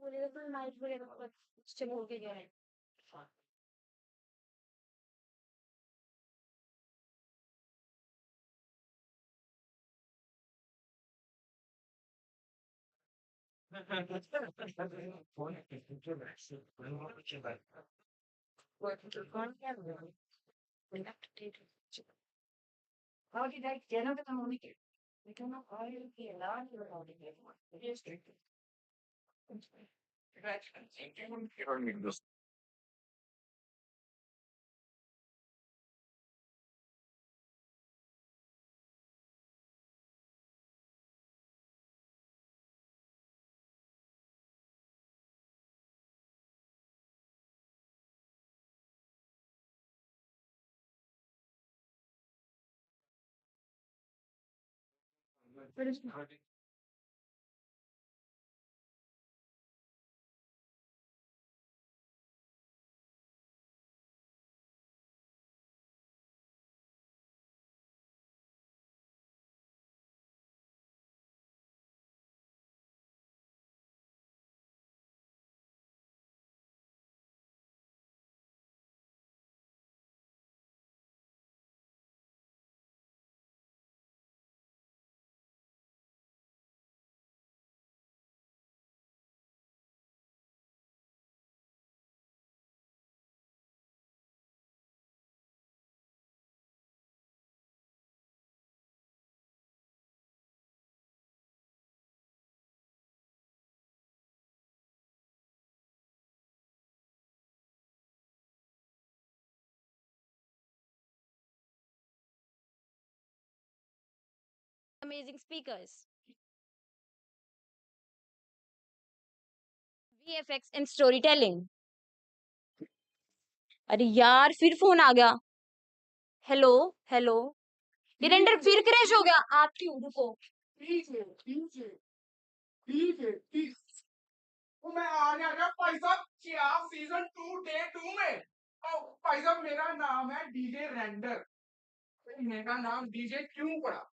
बोलेगा तो नाइट बोलेगा चलो हो गया है। कौन क्या बोला? How did I get out of the movie? I don't know how you get out of the movie. It is tricky. But it's not. Amazing speakers, VFX and storytelling. अरे यार फिर फोन आ गया। हेलो हेलो, ये render फिर crash हो गया। आती हूँ, रुको। तो मैं आ गया भाई साहब चियाफ सीजन 2 डे 2 में। और भाई साहब मेरा नाम है डीजे रेंडर। मेरा नाम डीजे क्यों पड़ा?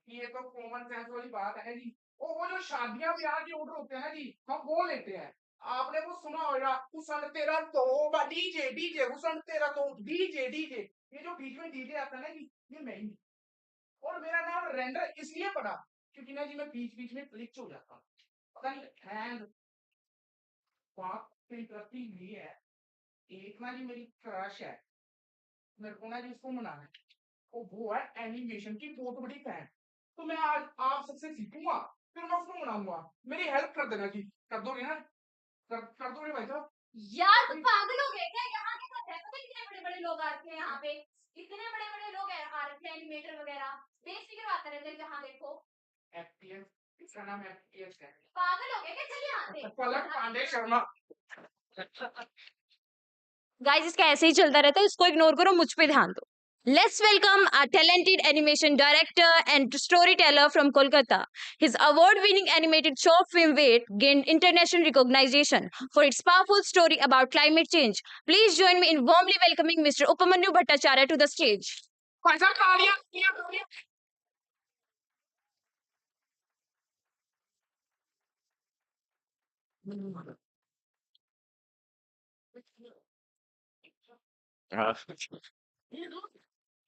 ये तो कॉमन सेंस वाली बात है जी। वो जो शादियां ब्याह के ऑर्डर होते हैं जी, हम वो लेते हैं। आपने वो सुना होगा, हुसन तेरा तो डीजे डीजे हुसन तेरा तो डीजे डीजे। ये जो बीच में डीजे आता है ना जी, ये मैं ही। और मेरा नाम रेंडर इसलिए पड़ा क्योंकि ना जी मैं बीच बीच में क्लिच हो जाता हूँ। पता नहीं हैंड बात इंटरेस्टिंग नहीं है। एक ना जी मेरी क्रश है, मेरे को ना जी उसको मनाना है। वो है एनिमेशन की बहुत बड़ी फैन। तो मैं आज आप सबसे सीखूंगा, फिर मैं उसको मनाऊंगा। मेरी हेल्प कर देना जी, कर दोगे ना? कर दोगे भाई साहब? यार तुम पागल हो गए क्या? यहाँ के साथ है, पता है कितने बड़े बड़े लोग आते हैं यहाँ पे। इतने बड़े बड़े लोग हैं, आ रखे हैं एनिमेटर वगैरह। बेइज्जती करवाते रहते हैं जहाँ देखो। एफटीएस, इसका नाम एफटीएस है। पागल हो गए क्या? चलिए यहाँ से। पलक पांडे शर्मा। गाइस इसका ऐसे ही चलता रहता है, इसको इग्नोर करो, मुझ पे ध्यान दो। Let's welcome our talented animation director and storyteller from Kolkata. His award-winning animated short film Wait gained international recognition for its powerful story about climate change. Please join me in warmly welcoming Mr. Upamanyu Bhattacharya to the stage. भाई साहब तालियां तालियां तालियां।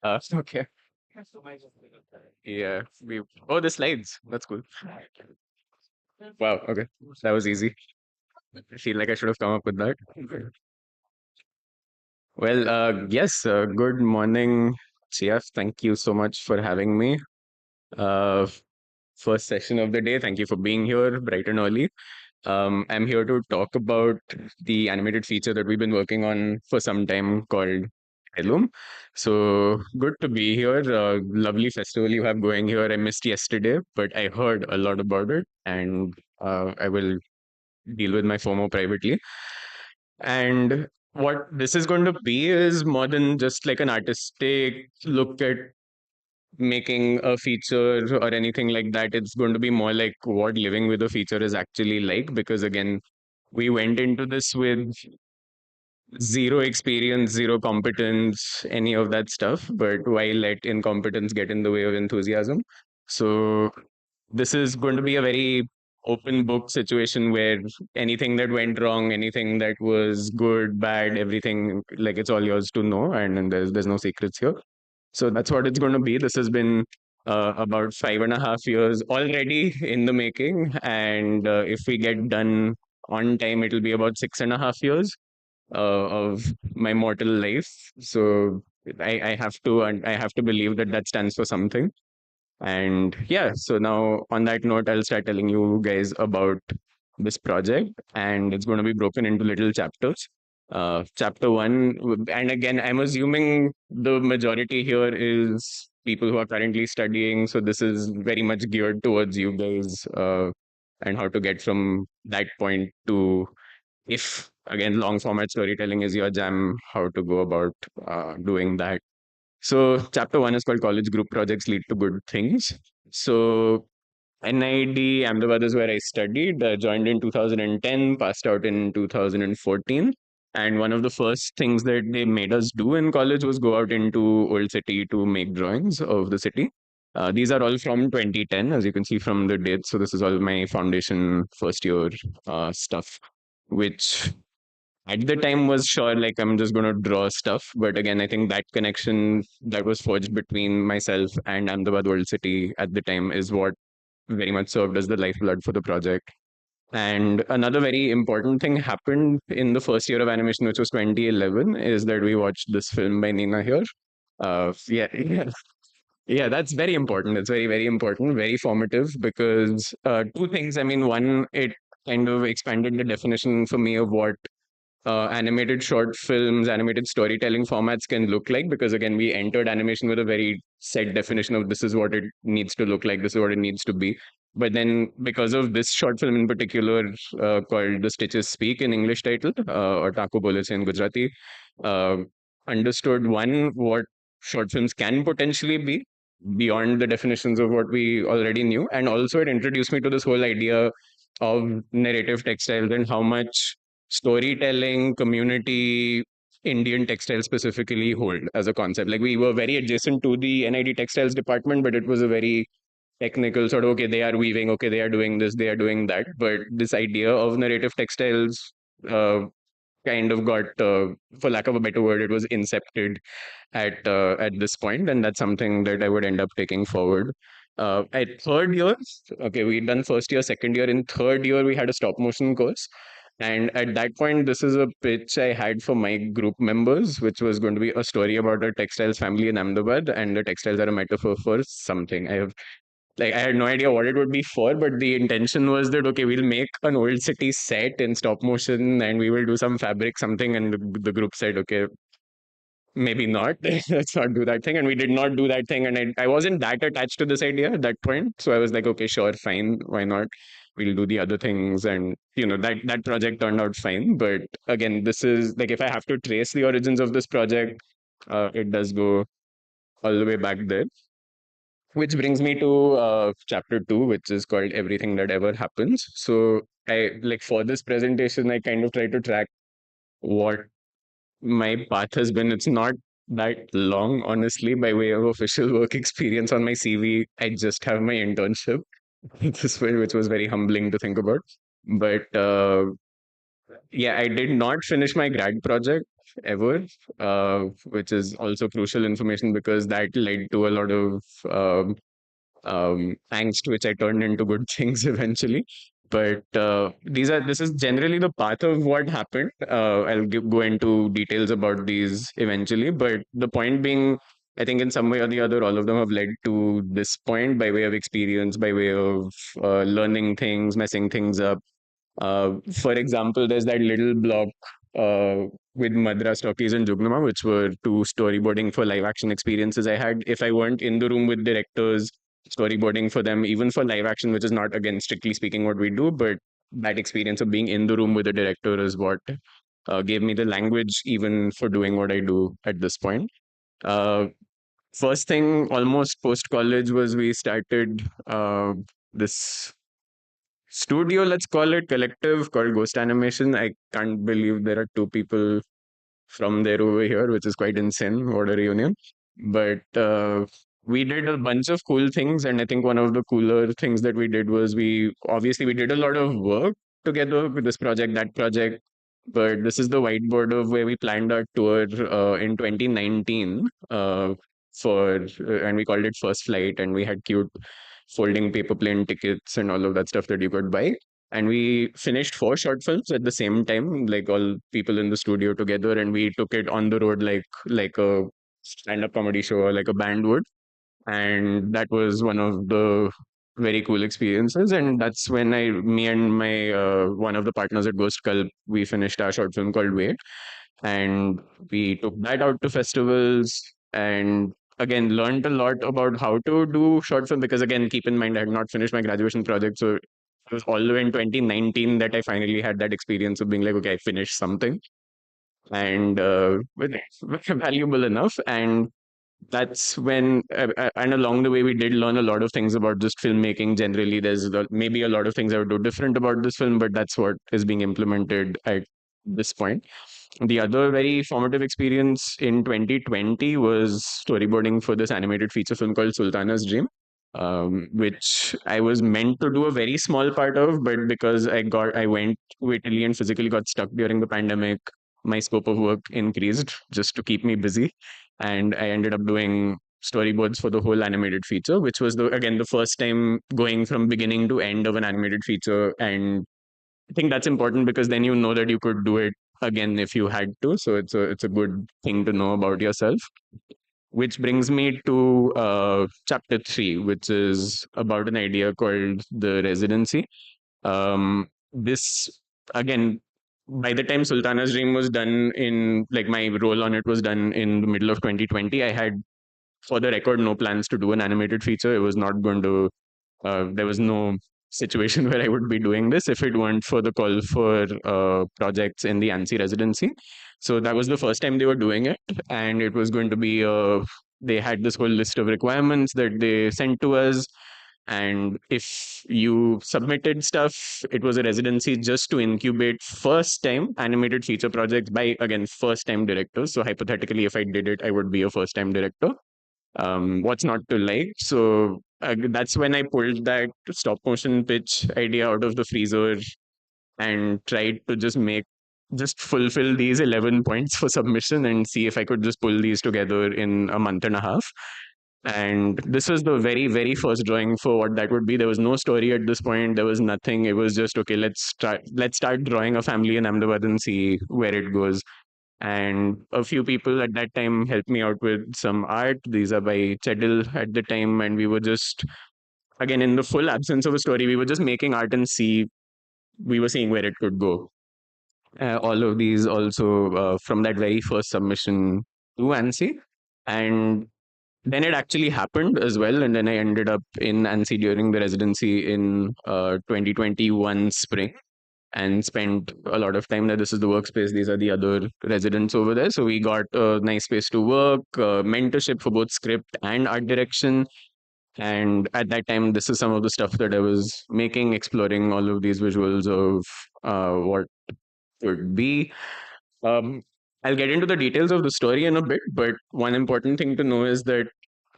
Uh, okay. Yeah. We. Oh, the slides. That's cool. Wow. Okay. That was easy. I feel like I should have come up with that. Well, yes. Good morning, CF. Thank you so much for having me. Uh, First session of the day. Thank you for being here bright and early. I'm here to talk about the animated feature that we've been working on for some time called Heirloom. So good to be here. Lovely festival you have going here. I missed yesterday, but I heard a lot about it, and I will deal with my FOMO privately. And what this is going to be is more than just like an artistic look at making a feature or anything like that. It's going to be more like what living with a feature is actually like, because again, we went into this with zero experience, zero competence, any of that stuff. But why let incompetence get in the way of enthusiasm? So this is going to be a very open book situation where anything that went wrong, anything that was good, bad, everything, like it's all yours to know, and there's no secrets here. So that's what it's going to be. This has been about 5.5 years already in the making, and if we get done on time, it'll be about 6.5 years of my mortal life. So I have to, and I have to believe that that stands for something. And yeah, so now on that note, I'll start telling you guys about this project, and it's going to be broken into little chapters. Chapter one, and again, I'm assuming the majority here is people who are currently studying. So this is very much geared towards you guys and how to get from that point to, if again, long format storytelling is your jam, how to go about doing that. So, chapter one is called College Group Projects Lead to Good Things. So, NID Ahmedabad is where I studied, joined in 2010, passed out in 2014. And one of the first things that they made us do in college was go out into Old City to make drawings of the city. These are all from 2010, as you can see from the dates. So, this is all my foundation first year stuff, which at the time was sure like I'm just going to draw stuff. But again, I think that connection that was forged between myself and Ahmedabad World City at the time is what very much served as the lifeblood for the project. And another very important thing happened in the first year of animation, which was 2011, is that we watched this film by Nina here. Yeah, yeah, that's very important. It's very, very important, very formative because two things. I mean, one, it kind of expanded the definition for me of what animated short films, animated storytelling formats can look like. Because again, we entered animation with a very set definition of this is what it needs to look like, this is what it needs to be. But then, because of this short film in particular, called The Stitches Speak in English title, or Taku Bole Se in Gujarati, uh, understood one, what short films can potentially be beyond the definitions of what we already knew. And also, it introduced me to this whole idea of narrative textiles and how much storytelling, community, Indian textiles specifically hold as a concept. Like we were very adjacent to the NID textiles department, but it was a very technical sort of, okay, they are weaving, okay, they are doing this, they are doing that. But this idea of narrative textiles uh, kind of got, for lack of a better word, it was incepted at this point, and that's something that I would end up taking forward. At third year, okay, we'd done first year, second year. In third year, we had a stop motion course, and at that point, this is a pitch I had for my group members, which was going to be a story about a textiles family in Ahmedabad, and the textiles are a metaphor for something. I had no idea what it would be for, but the intention was that okay, we'll make an old city set in stop motion, and we will do some fabric something. And the group said, okay, maybe not. Let's not do that thing. And we did not do that thing. And I wasn't that attached to this idea at that point. So I was like, okay, sure, fine. Why not? We'll do the other things. And, that project turned out fine. But again, this is like, if I have to trace the origins of this project, it does go all the way back there. Which brings me to chapter two, which is called Everything That Ever Happens. So I like for this presentation, I kind of try to track what my path has been. It's not that long, honestly, by way of official work experience on my CV. I just have my internship, which was very humbling to think about. But yeah, I did not finish my grad project ever, which is also crucial information because that led to a lot of angst, which I turned into good things eventually. But this is generally the path of what happened. I'll go into details about these eventually. But the point being, I think in some way or the other, all of them have led to this point by way of experience, by way of learning things, messing things up. For example, there's that little block with Madras Talkies and Jugnama, which were two storyboarding for live action experiences I had. If I weren't in the room with directors, storyboarding for them, even for live action, which is not, again, strictly speaking what we do, but that experience of being in the room with the director is what gave me the language even for doing what I do at this point. Uh, First thing, almost post college, was we started this studio, let's call it, collective called Ghost Animation. I can't believe there are two people from there over here, which is quite insane. What a reunion. But we did a bunch of cool things. And I think one of the cooler things that we did was we did a lot of work together with this project, that project. But this is the whiteboard of where we planned our tour in 2019 and we called it First Flight. And we had cute folding paper plane tickets and all of that stuff that you could buy. And we finished four short films at the same time, like all people in the studio together, and we took it on the road like a stand-up comedy show or like a band would. And that was one of the very cool experiences. And that's when me and my one of the partners at Ghost Culp, we finished our short film called Wait, and we took that out to festivals and again learned a lot about how to do short film, because again, keep in mind, I had not finished my graduation project, so it was all the way in 2019 that I finally had that experience of being like, okay, I finished something, and valuable enough. And that's when and along the way we did learn a lot of things about just filmmaking generally. Maybe a lot of things I would do different about this film, but that's what is being implemented at this point. The other very formative experience in 2020 was storyboarding for this animated feature film called Sultana's Dream, which I was meant to do a very small part of, but because I went to Italy and physically got stuck during the pandemic, my scope of work increased just to keep me busy, and I ended up doing storyboards for the whole animated feature, which was again the first time going from beginning to end of an animated feature. And I think that's important because then you know that you could do it again if you had to. So it's a good thing to know about yourself. Which brings me to chapter 3, which is about an idea called the residency. This again, by the time Sultana's Dream was done, in like my role on it was done in the middle of 2020, I had, for the record, no plans to do an animated feature. It was not going to there was no situation where I would be doing this if it weren't for the call for projects in the ANSI residency. So that was the first time they were doing it, and it was going to be they had this whole list of requirements that they sent to us. And if you submitted stuff, it was a residency just to incubate first time animated feature projects by, again, first time directors. So hypothetically, if I did it, I would be a first time director. What's not to like? So that's when I pulled that stop motion pitch idea out of the freezer and tried to just fulfill these 11 points for submission and see if I could just pull these together in a month and a half. And this was the very, very first drawing for what that would be. There was no story at this point. There was nothing. It was just, okay, let's start drawing a family in Ahmedabad and see where it goes. And a few people at that time helped me out with some art. These are by Chedil at the time. And we were just, again, in the full absence of a story, we were just making art and we were seeing where it could go. All of these also from that very first submission to ANSI. And then it actually happened as well. And then I ended up in ANSI during the residency in 2021 spring, and spent a lot of time there. This is the workspace. These are the other residents over there. So we got a nice space to work, mentorship for both script and art direction. And at that time, this is some of the stuff that I was making, exploring all of these visuals of what could be. Um, I'll get into the details of the story in a bit, but one important thing to know is that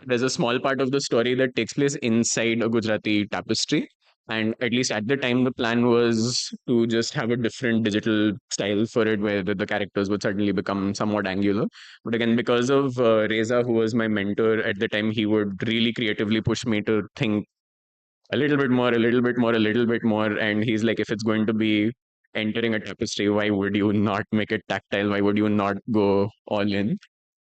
there's a small part of the story that takes place inside a Gujarati tapestry. And at least at the time, the plan was to just have a different digital style for it, where the characters would suddenly become somewhat angular. But again, because of Reza, who was my mentor at the time, he would really creatively push me to think a little bit more, a little bit more, a little bit more. And he's like, if it's going to be entering a tapestry, why would you not make it tactile? Why would you not go all in?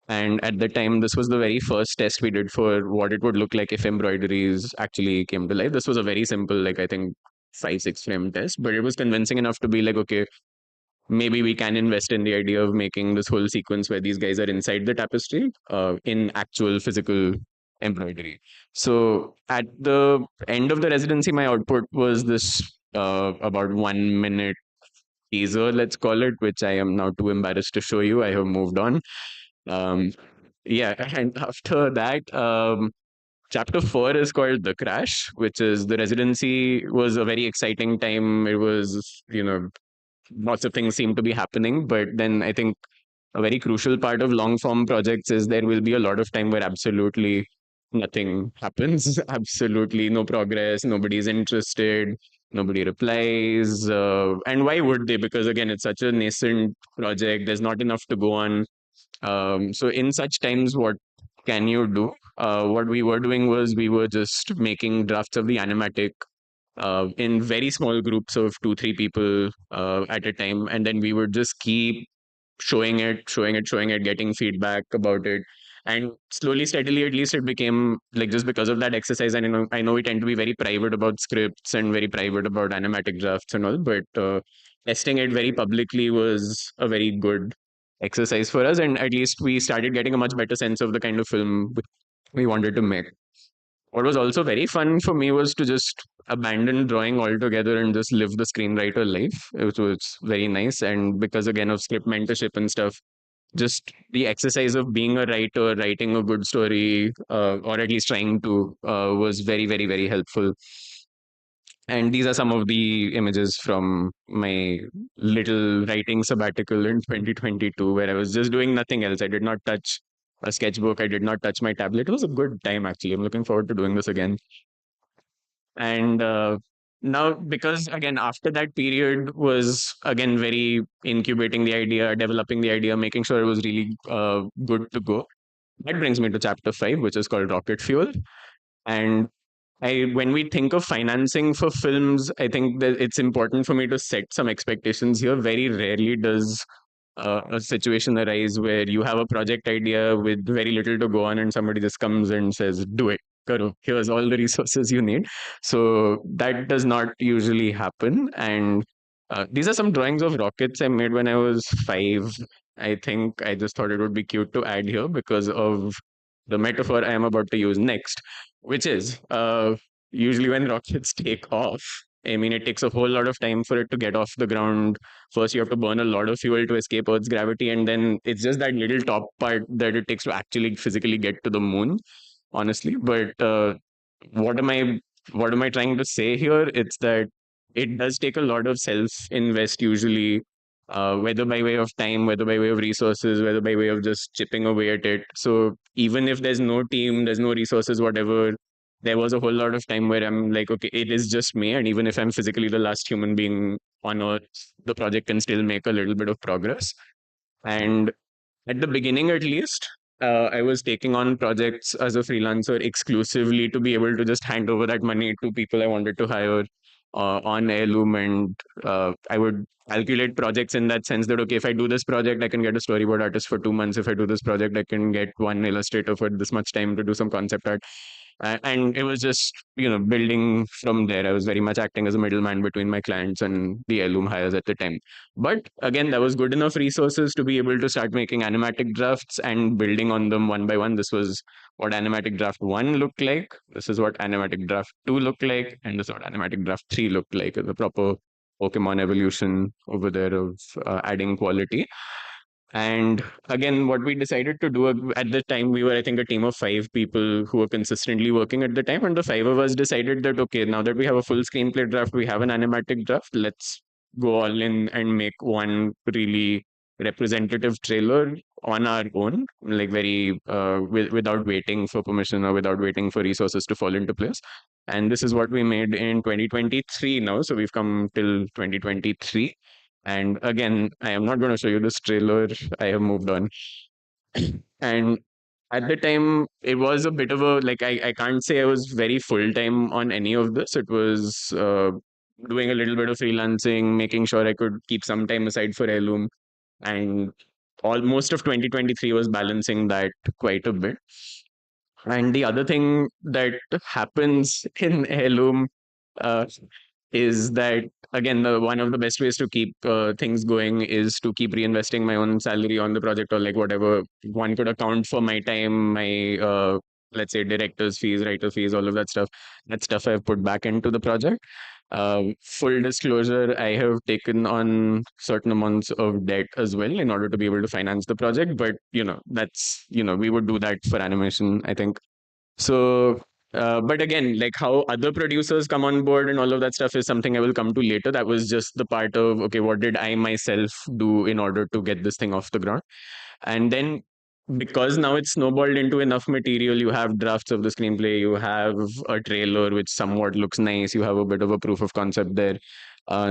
And at the time, this was the very first test we did for what it would look like if embroideries actually came to life. This was a very simple, like, I think 5-6 frame test, but it was convincing enough to be like, okay, maybe we can invest in the idea of making this whole sequence where these guys are inside the tapestry in actual physical embroidery. So at the end of the residency, my output was this about 1 minute teaser, let's call it, which I am now too embarrassed to show you. I have moved on. Um, yeah, and after that, chapter 4 is called The Crash, which is the residency was a very exciting time. It was, lots of things seem to be happening. But then I think a very crucial part of long form projects is there will be a lot of time where absolutely nothing happens, absolutely no progress, nobody's interested, nobody replies. And why would they? Because again, it's such a nascent project, there's not enough to go on. So in such times, what can you do? What we were doing was we were just making drafts of the animatic in very small groups of 2 3 people at a time, and then we would just keep showing it, getting feedback about it. And slowly, steadily, at least it became like, just because of that exercise. And I know we tend to be very private about scripts and very private about animatic drafts and all, but testing it very publicly was a very good exercise for us. And at least we started getting a much better sense of the kind of film we wanted to make. What was also very fun for me was to just abandon drawing altogether and just live the screenwriter life. It was very nice. And because, again, of script mentorship and stuff, just the exercise of being a writer, writing a good story, or at least trying to, was very, very, very helpful. And these are some of the images from my little writing sabbatical in 2022, where I was just doing nothing else. I did not touch a sketchbook. I did not touch my tablet. It was a good time, actually. I'm looking forward to doing this again. And now, because again, after that period was again very incubating the idea, developing the idea, making sure it was really good to go. That brings me to chapter 5, which is called Rocket Fuel. And when we think of financing for films, I think that it's important for me to set some expectations here. Very rarely does a situation arise where you have a project idea with very little to go on, and somebody just comes and says, "Do it, karo. Here's all the resources you need." So that does not usually happen. And these are some drawings of rockets I made when I was 5. I think I just thought it would be cute to add here because of the metaphor I am about to use next, which is usually when rockets take off. I mean, it takes a whole lot of time for it to get off the ground. First, you have to burn a lot of fuel to escape Earth's gravity, and then it's just that little top part that it takes to actually physically get to the moon, honestly. But what am I what am I trying to say here? It's that it does take a lot of self-invest usually, whether by way of time, whether by way of resources, whether by way of just chipping away at it. So even if there's no team, there's no resources, whatever, there was a whole lot of time where I'm like, okay, it is just me. And even if I'm physically the last human being on Earth, the project can still make a little bit of progress. And at the beginning, at least, I was taking on projects as a freelancer exclusively to be able to just hand over that money to people I wanted to hire on Heirloom. And I would calculate projects in that sense that, okay, if I do this project, I can get a storyboard artist for 2 months. If I do this project, I can get one illustrator for this much time to do some concept art. And it was just, building from there. I was very much acting as a middleman between my clients and the Heirloom hires at the time. But again, that was good enough resources to be able to start making animatic drafts and building on them one by one. This was what animatic draft 1 looked like. This is what animatic draft 2 looked like. And this is what animatic draft 3 looked like. The proper Pokemon evolution over there of adding quality. And again, what we decided to do at the time, we were, I think, a team of 5 people who were consistently working at the time. And the 5 of us decided that, okay, now that we have a full screenplay draft, we have an animatic draft, let's go all in and make one really representative trailer on our own, like very without waiting for permission or without waiting for resources to fall into place. And this is what we made in 2023 now. So we've come till 2023. And again, I am not going to show you this trailer. I have moved on. And at the time, it was a bit of a, like, I can't say I was very full time on any of this. It was doing a little bit of freelancing, making sure I could keep some time aside for Heirloom. And most of 2023 was balancing that quite a bit. And the other thing that happens in Heirloom uh, is that, again, one of the best ways to keep things going is to keep reinvesting my own salary on the project, or like whatever one could account for my time, my let's say director's fees, writer fees, all of that stuff. That stuff I've put back into the project. Full disclosure, I have taken on certain amounts of debt as well in order to be able to finance the project. But that's we would do that for animation, I think. So But again, like how other producers come on board and all of that stuff is something I will come to later. That was just the part of, okay, what did I myself do in order to get this thing off the ground? And then because now it's snowballed into enough material, you have drafts of the screenplay, you have a trailer which somewhat looks nice, you have a bit of a proof of concept there.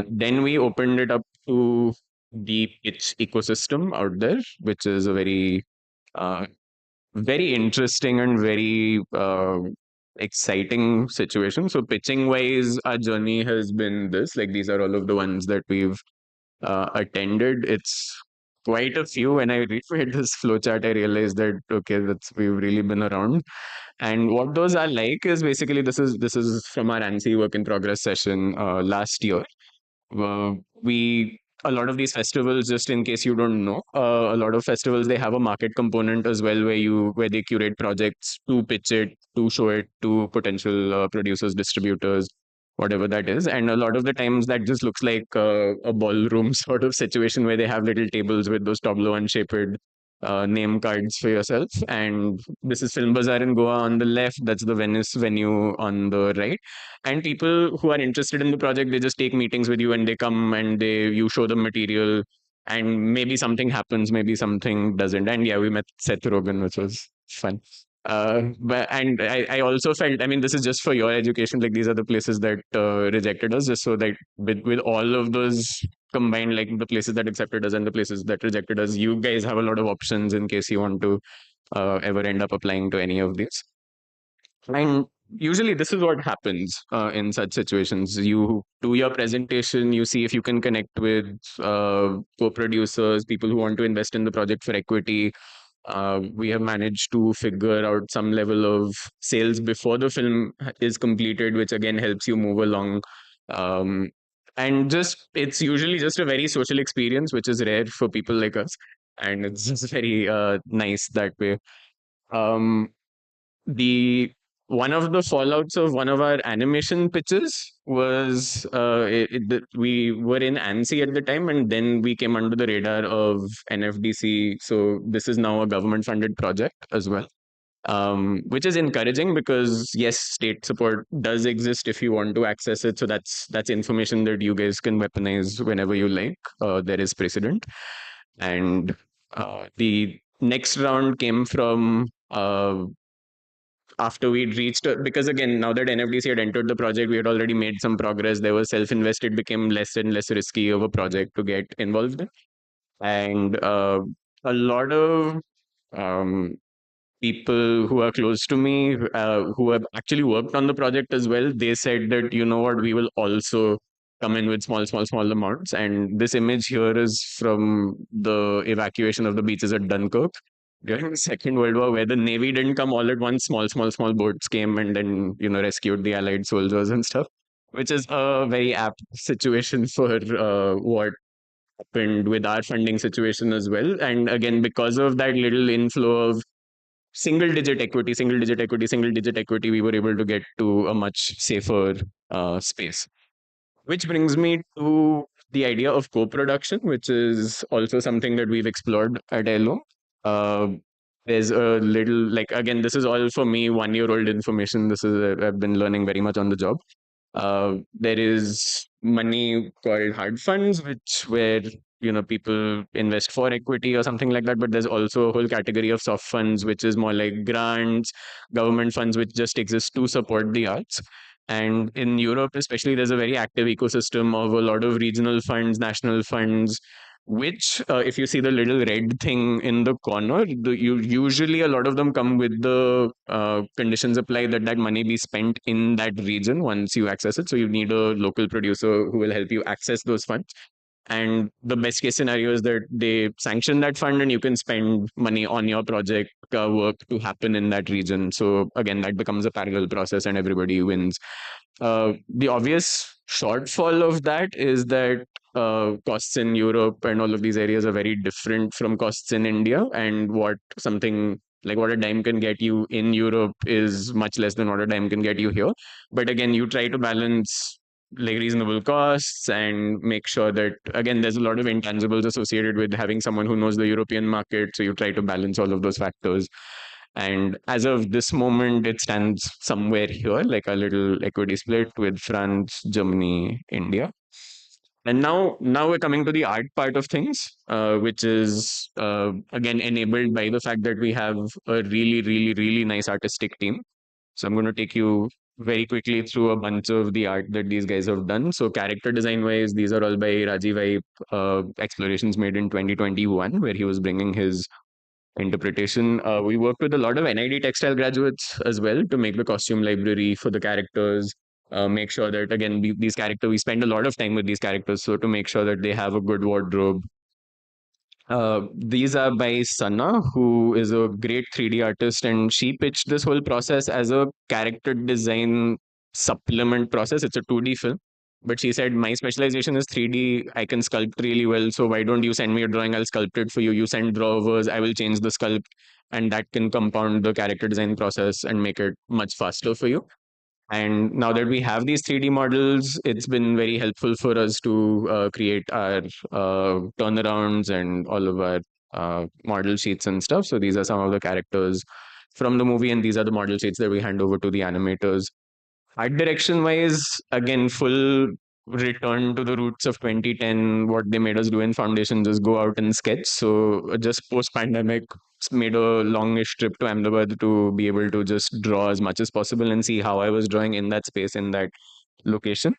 Then we opened it up to the pitch ecosystem out there, which is a uh, very interesting and very exciting situation. So pitching wise, our journey has been this. Like these are all of the ones that we've attended. It's quite a few. When I reread this flowchart, I realized that okay, that's we've really been around. And what those are like is basically this is from our ANSI work in progress session last year. We a lot of these festivals, just in case you don't know, a lot of festivals they have a market component as well, where they curate projects to pitch it, to show it to potential producers, distributors, whatever that is. And a lot of the times that just looks like a ballroom sort of situation where they have little tables with those tableau and shaped name cards for yourself. And this is Film Bazaar in Goa on the left. That's the Venice venue on the right. And people who are interested in the project, they just take meetings with you and they come and you show them material, and maybe something happens, maybe something doesn't. And yeah, we met Seth Rogen, which was fun. But and I also felt, I mean, this is just for your education, like these are the places that rejected us, just so that with all of those combined, like the places that accepted us and the places that rejected us, you guys have a lot of options in case you want to ever end up applying to any of these. And usually, this is what happens in such situations. You do your presentation, you see if you can connect with co producers, people who want to invest in the project for equity. We have managed to figure out some level of sales before the film is completed, which again helps you move along. Um, and just it's usually just a very social experience, which is rare for people like us. And it's just very nice that way. Um, the one of the fallouts of one of our animation pitches was we were in ANSI at the time, and then we came under the radar of NFDC. So this is now a government funded project as well, which is encouraging because yes, state support does exist if you want to access it. So that's information that you guys can weaponize whenever you like. There is precedent, and the next round came from after we'd reached because again, now that NFDC had entered the project, we had already made some progress. There was self-invest. It became less and less risky of a project to get involved in. And a lot of um, people who are close to me, who have actually worked on the project as well, they said that, you know what, we will also come in with small amounts. And this image here is from the evacuation of the beaches at Dunkirk during the Second World War, where the Navy didn't come all at once. Small boats came and then, rescued the Allied soldiers and stuff, which is a very apt situation for what happened with our funding situation as well. And again, because of that little inflow of single digit equity, we were able to get to a much safer space. Which brings me to the idea of co-production, which is also something that we've explored at ELO. Uh, there's a little, like, again, this is all for me 1 year old information. I've been learning very much on the job. There is money called hard funds, where people invest for equity or something like that. But there's also a whole category of soft funds, which is more like grants, government funds, which just exist to support the arts. And in Europe, especially, there's a very active ecosystem of a lot of regional funds, national funds, which, if you see the little red thing in the corner, usually a lot of them come with the conditions apply that that money be spent in that region once you access it. So you need a local producer who will help you access those funds. And the best case scenario is that they sanction that fund and you can spend money on your project work to happen in that region. So again, that becomes a parallel process and everybody wins. The obvious shortfall of that is that costs in Europe and all of these areas are very different from costs in India. And what a dime can get you in Europe is much less than what a dime can get you here. But again, you try to balance like reasonable costs and make sure that, again, there's a lot of intangibles associated with having someone who knows the European market. So you try to balance all of those factors. And as of this moment, it stands somewhere here, like a little equity split with France, Germany, India. And now we're coming to the art part of things, which is again enabled by the fact that we have a really nice artistic team. So I'm going to take you very quickly through a bunch of the art that these guys have done. So character design wise, these are all by Rajiv Ipe, explorations made in 2021, where he was bringing his interpretation. We worked with a lot of NID textile graduates as well to make the costume library for the characters. Make sure that again these characters, we spend a lot of time with these characters, so to make sure that they have a good wardrobe. These are by Sana, who is a great 3D artist, and she pitched this whole process as a character design supplement process. It's a 2D film, but she said, my specialization is 3D. I can sculpt really well. So why don't you send me a drawing? I'll sculpt it for you. You send drawers, I will change the sculpt, and that can compound the character design process and make it much faster for you. And now that we have these 3D models, it's been very helpful for us to create our turnarounds and all of our model sheets and stuff. So these are some of the characters from the movie, and these are the model sheets that we hand over to the animators. Art direction wise, again, full return to the roots of 2010. What they made us do in foundation, just go out and sketch. So just post pandemic, made a longish trip to Ahmedabad to be able to just draw as much as possible and see how I was drawing in that space, in that location.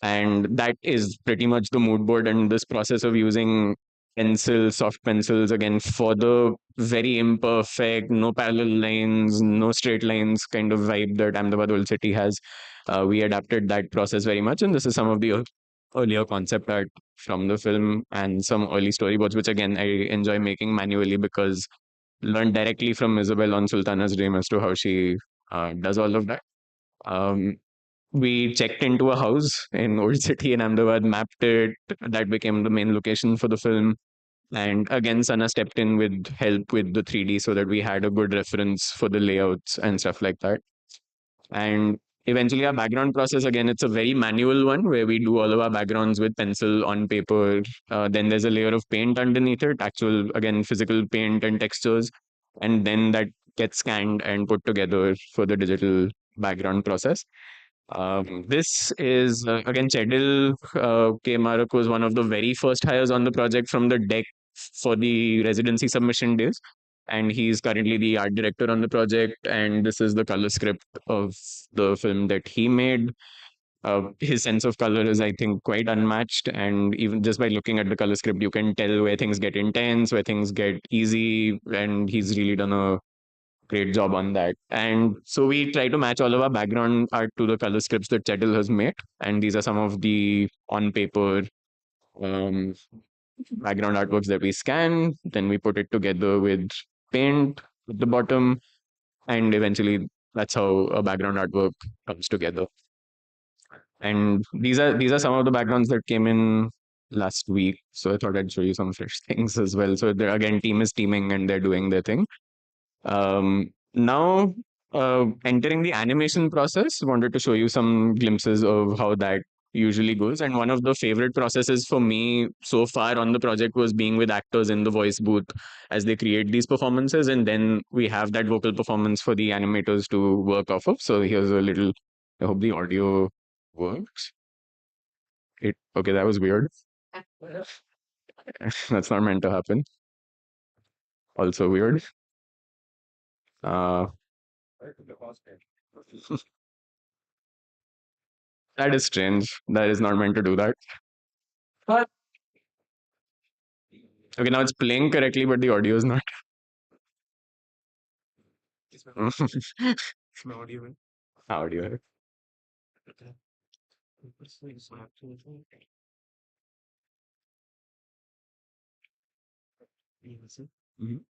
And that is pretty much the mood board. And this process of using pencils, soft pencils, again, for the very imperfect, no parallel lines, no straight lines kind of vibe that Ahmedabad Old City has. We adapted that process very much. And this is some of the earlier concept art from the film and some early storyboards, which again, I enjoy making manually because learned directly from Isabel on Sultana's Dream as to how she does all of that. Um, we checked into a house in Old City in Ahmedabad, mapped it. That became the main location for the film. And again, Sana stepped in with help with the 3D so that we had a good reference for the layouts and stuff like that. And eventually, our background process, again, it's a very manual one where we do all of our backgrounds with pencil on paper. Then there's a layer of paint underneath it, actual, again, physical paint and textures. And then that gets scanned and put together for the digital background process. This is again Chedil K. Marak was one of the very first hires on the project from the deck for the residency submission days, and he's currently the art director on the project. And this is the color script of the film that he made. His sense of color is, I think, quite unmatched. And even just by looking at the color script, you can tell where things get intense, where things get easy, and he's really done a great job on that. And so we try to match all of our background art to the color scripts that Chetil has made. And these are some of the on paper um, background artworks that we scan. Then we put it together with paint at the bottom. And eventually that's how a background artwork comes together. And these are some of the backgrounds that came in last week. So I thought I'd show you some fresh things as well. So again, team is teaming and they're doing their thing. Now, entering the animation process, wanted to show you some glimpses of how that usually goes. And one of the favorite processes for me so far on the project was being with actors in the voice booth as they create these performances. And then we have that vocal performance for the animators to work off of. So here's a little, I hope the audio works. Okay, that was weird. That's not meant to happen. Also weird. Uh, that is strange. That is not meant to do that. But okay, now it's playing correctly, but the audio is not. Audio है. Mhm.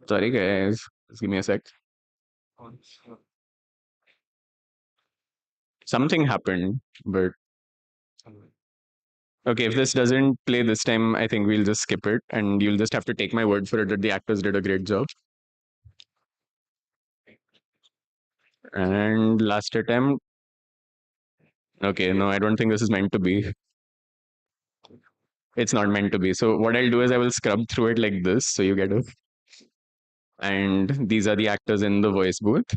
Sorry guys, just give me a sec. Something happened, but okay, if this doesn't play this time, I think we'll just skip it and you'll just have to take my word for it that the actors did a great job. And last attempt. Okay, no, I don't think this is meant to be. It's not meant to be. So what I'll do is I will scrub through it like this. So you get a. And these are the actors in the voice booth.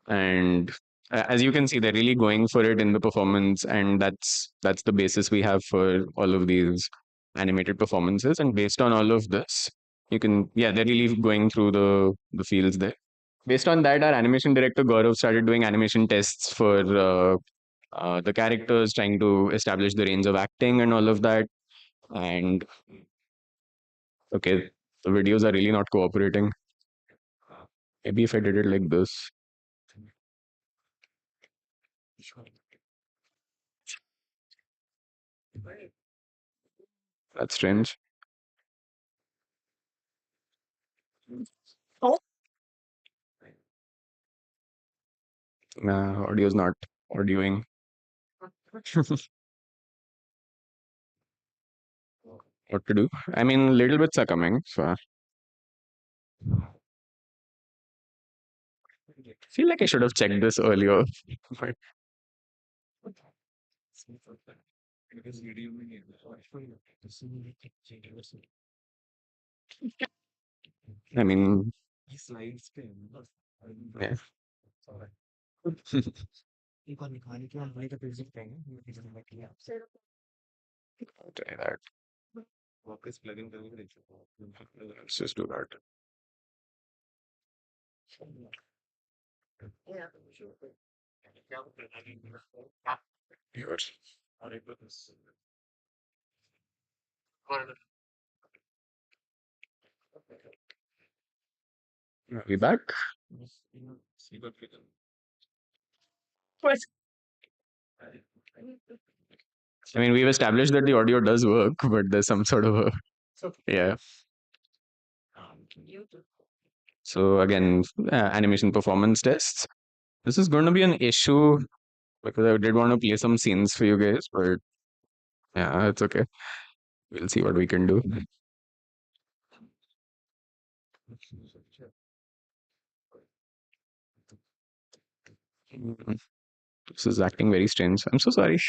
And as you can see, they're really going for it in the performance, and that's the basis we have for all of these animated performances. And based on all of this, you can they're really going through the fields there. Based on that, our animation director Gaurav started doing animation tests for the characters, trying to establish the range of acting and all of that. And okay, the videos are really not cooperating. Maybe if I did it like this. That's strange. Audio is not audioing. What to do? I mean, little bits are coming. So I feel like I should have checked this earlier. But I mean, yeah. Try that. Let's just do that. Here. Are we back? I mean, we've established that the audio does work, but there's some sort of a yeah. So again, animation performance tests. This is going to be an issue because I did want to play some scenes for you guys, but yeah, it's okay. We'll see what we can do. This is acting very strange. I'm so sorry.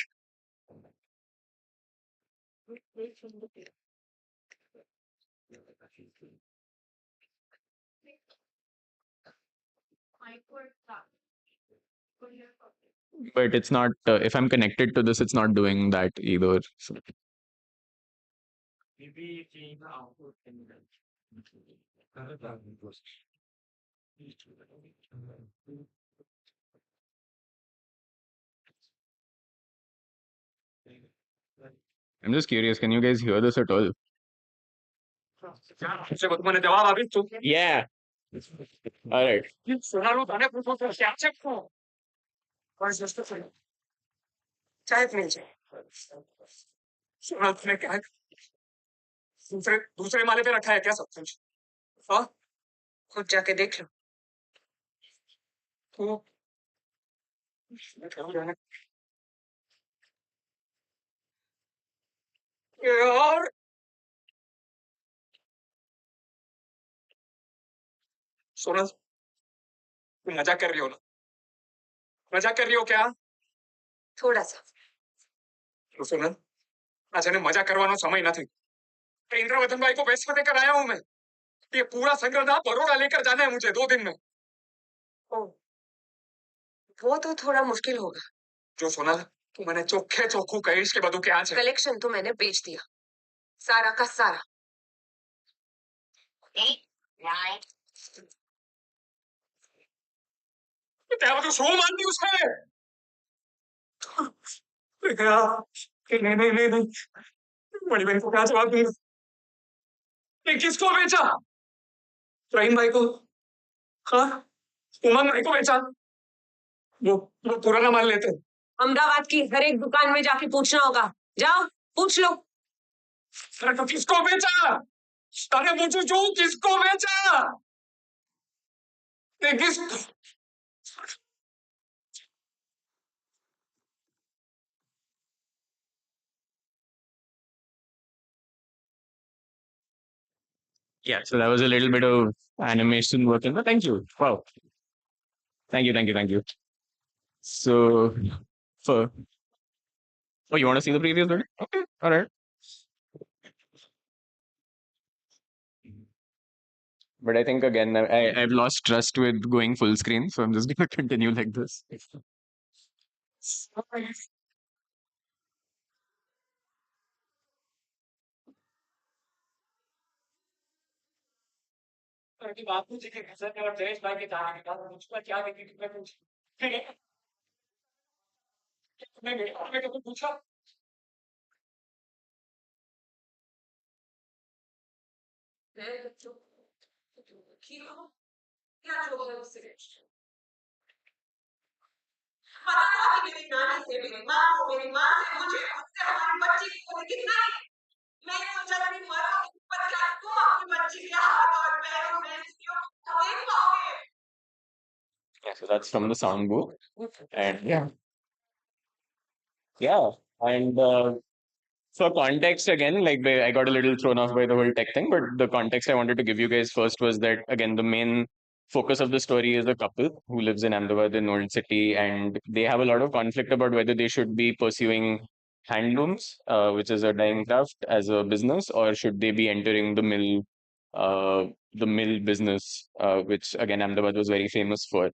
But it's not, if I'm connected to this, it's not doing that either. So. I'm just curious, can you guys hear this at all? Yeah. All right. चाय मिल जाए सूरज ने क्या दूसरे दूसरे माले पे रखा है क्या सब कुछ हाँ खुद जाके देख लो तो यार सूरज तुम मजाक कर रही हो ना मजाक कर रही हो क्या थोड़ा सा तो सूरज आज ने मजाक करवानो समय નથી इंद्रवतन भाई को पैसा देकर आया हूं मैं ये पूरा संग्रह ना बड़ौदा लेकर जाना है मुझे 2 दिन में ओ वो तो थोड़ा मुश्किल होगा जो सोना तू मैंने चोखे चोखू कहीश के बदू क्या है कलेक्शन तो मैंने बेच दिया सारा का सारा क्या तो शो मान दी उसने नहीं नहीं नहीं नहीं बड़ी बहन को क्या जवाब दूंगा ये किसको बेचा रहीम भाई को हाँ उमंग भाई को बेचा वो पुराना माल लेते अहमदाबाद की हर एक दुकान में जाके पूछना होगा जाओ पूछ लो अरे तो किसको बेचा अरे मुझे जो किसको बेचा किस Yeah, so that was a little bit of animation work in the. Thank you. Wow. Thank you, thank you, thank you. So, for oh, you want to see the previous video? Okay, all right. But I think again, I've lost trust with going full screen, so I'm just going to continue like this. कि बात पूछी कि sir मेरा जयेश भाई की कहानी बता मुझको क्या देखी तुमने पूछ ठीक है तुमने मेरे को पूछा क्या जो है उससे पता था कि मेरी नानी से मेरी माँ को मेरी माँ से मुझे मुझसे हमारी बच्ची को कितना मैं सोचा कि मरोगी पर क्या तुम अपनी बच्ची के हाथ और पैरों में इसको देख पाओगे Yeah, so that's from the songbook. And yeah. And for context, again, like I got a little thrown off by the whole tech thing, but the context I wanted to give you guys first was that, again, the main focus of the story is a couple who lives in Ahmedabad in Old City, and they have a lot of conflict about whether they should be pursuing handlooms, which is a dyeing craft, as a business, or should they be entering uh, the mill business, which again Ahmedabad was very famous for.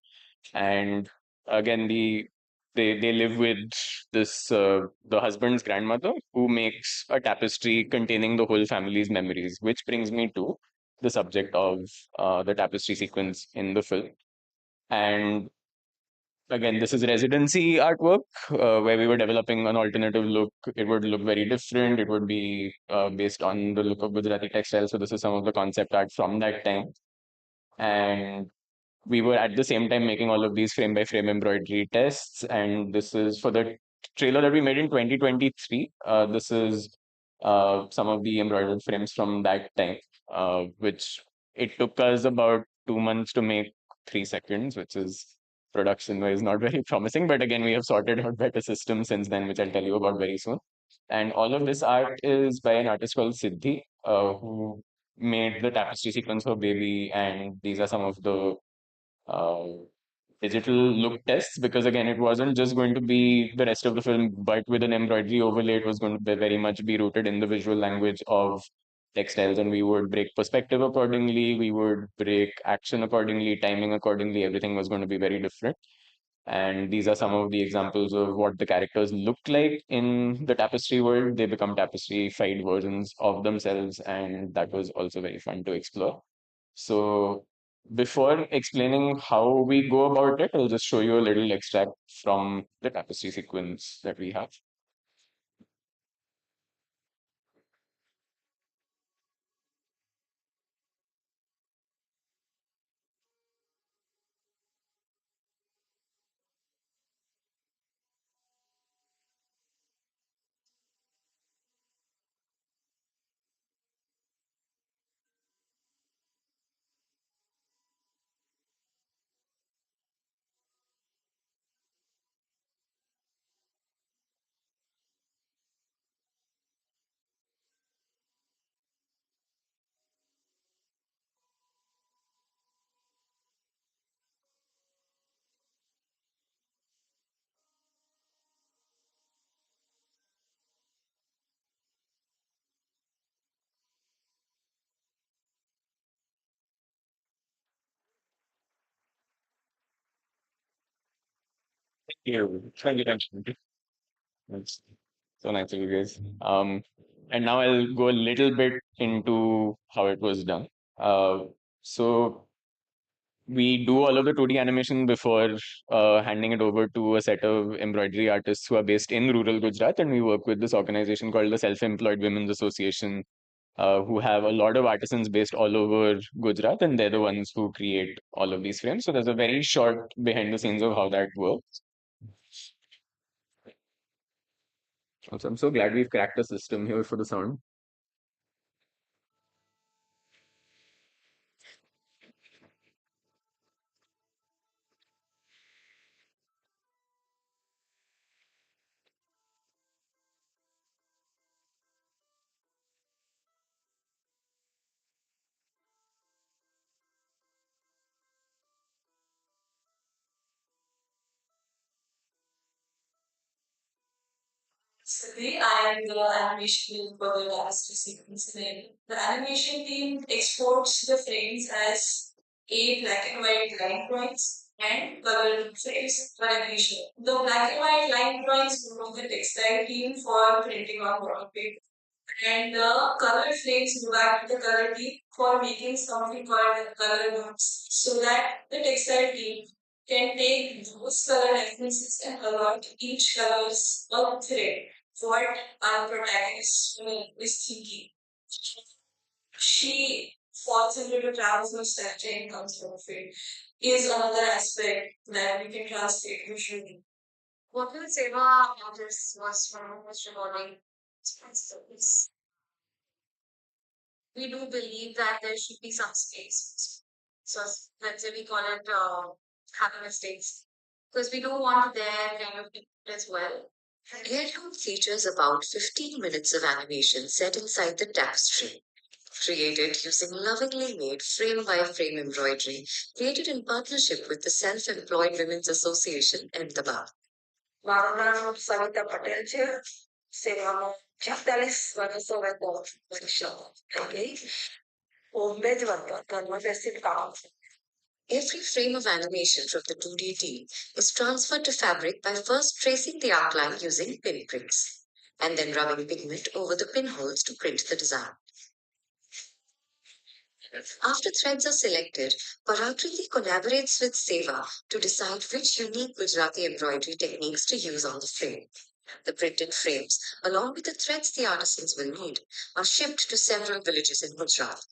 And again, they live with this the husband's grandmother, who makes a tapestry containing the whole family's memories, which brings me to the subject of the tapestry sequence in the film. And again, this is residency artwork, where we were developing an alternative look. It would look very different. It would be based on the look of Gujarati textile. So this is some of the concept art from that time. And we were at the same time making all of these frame by frame embroidery tests. And this is for the trailer that we made in 2023. This is some of the embroidered frames from that time, which it took us about 2 months to make 3 seconds, which is production wise not very promising. But again, we have sorted out better systems since then, which I'll tell you about very soon. And all of this art is by an artist called Siddhi, who made the tapestry sequence for Baby. And these are some of the uh, digital look tests, because again, it wasn't just going to be the rest of the film but with an embroidery overlay. It was going to be very much be rooted in the visual language of textiles, and we would break perspective accordingly, we would break action accordingly, timing accordingly. Everything was going to be very different. And these are some of the examples of what the characters look like in the tapestry world. They become tapestry-fied versions of themselves, and that was also very fun to explore. So before explaining how we go about it, I'll just show you a little extract from the tapestry sequence that we have. Here, thank you, thank you. That's so nice of you guys. And now I'll go a little bit into how it was done. So we do all of the 2D animation before handing it over to a set of embroidery artists who are based in rural Gujarat, and we work with this organization called the Self-Employed Women's Association, who have a lot of artisans based all over Gujarat, and they're the ones who create all of these frames. So there's a very short behind the scenes of how that works. Also, I'm so glad we've cracked a system here for the sound. Today I am the animation team for the last sequence. The animation team exports the frames as eight black and white line drawings and colored frames for animation. The black and white line drawings go to the textile team for printing on bottom paper. And the color frames go back to the color team for making something called color notes so that the textile team can take those color references and allot each colors a thread what our protagonist is thinking. She falls into the traps of structure and comes from fate is another aspect that we can translate visually. What will say about this was from Mr. Body? We do believe that there should be some space. So let's say we call it having mistakes. Because we don't want their kind of input as well. Headroom features about 15 minutes of animation set inside the tapestry, created using lovingly made frame by frame embroidery, created in partnership with the Self Employed Women's Association, Ahmedabad. મારું નામ સવિતા પટેલ છે સેવામાં 46 વર્ષો વર્ષો okay Bombay જ વર્તો ઘરમાં બેસીને કામ છે. Every frame of animation from the 2D team is transferred to fabric by first tracing the outline using pinpricks and then rubbing pigment over the pinholes to print the design. After threads are selected, Parakriti collaborates with Seva to decide which unique Gujarati embroidery techniques to use on the frame. The printed frames, along with the threads the artisans will need, are shipped to several villages in Gujarat.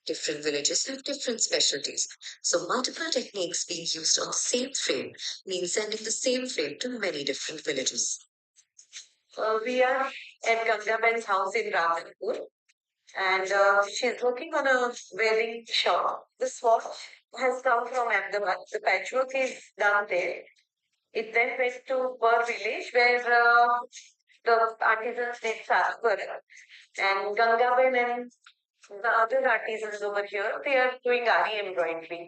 Different villages have different specialties, so multiple techniques being used on the same frame means sending the same frame to many different villages. We are at Gangaben's house in Ramanpur, and she's working on a wedding shop. This watch has come from Ahmedabad. The patchwork is done there. It then went to Burr village where the artisans did fast work. And Gangaben and the other artisans over here, they are doing Ari embroidery.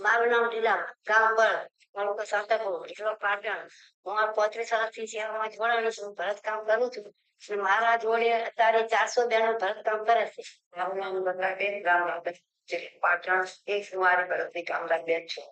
મારું નામ ટીલા ગામ પર મારું સાતકો એટલો પાટણ હું આ 35 વર્ષથી સેવામાં જોડાણી છું ભરતકામ કરું છું અને મારા જોડે અત્યારે 400 બહેનો ભરતકામ કરે છે મારું નામ બકરાબેન ગામ પાટણ એક મારી ભરતની કામદાર બેન છું.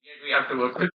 Yet we have to work with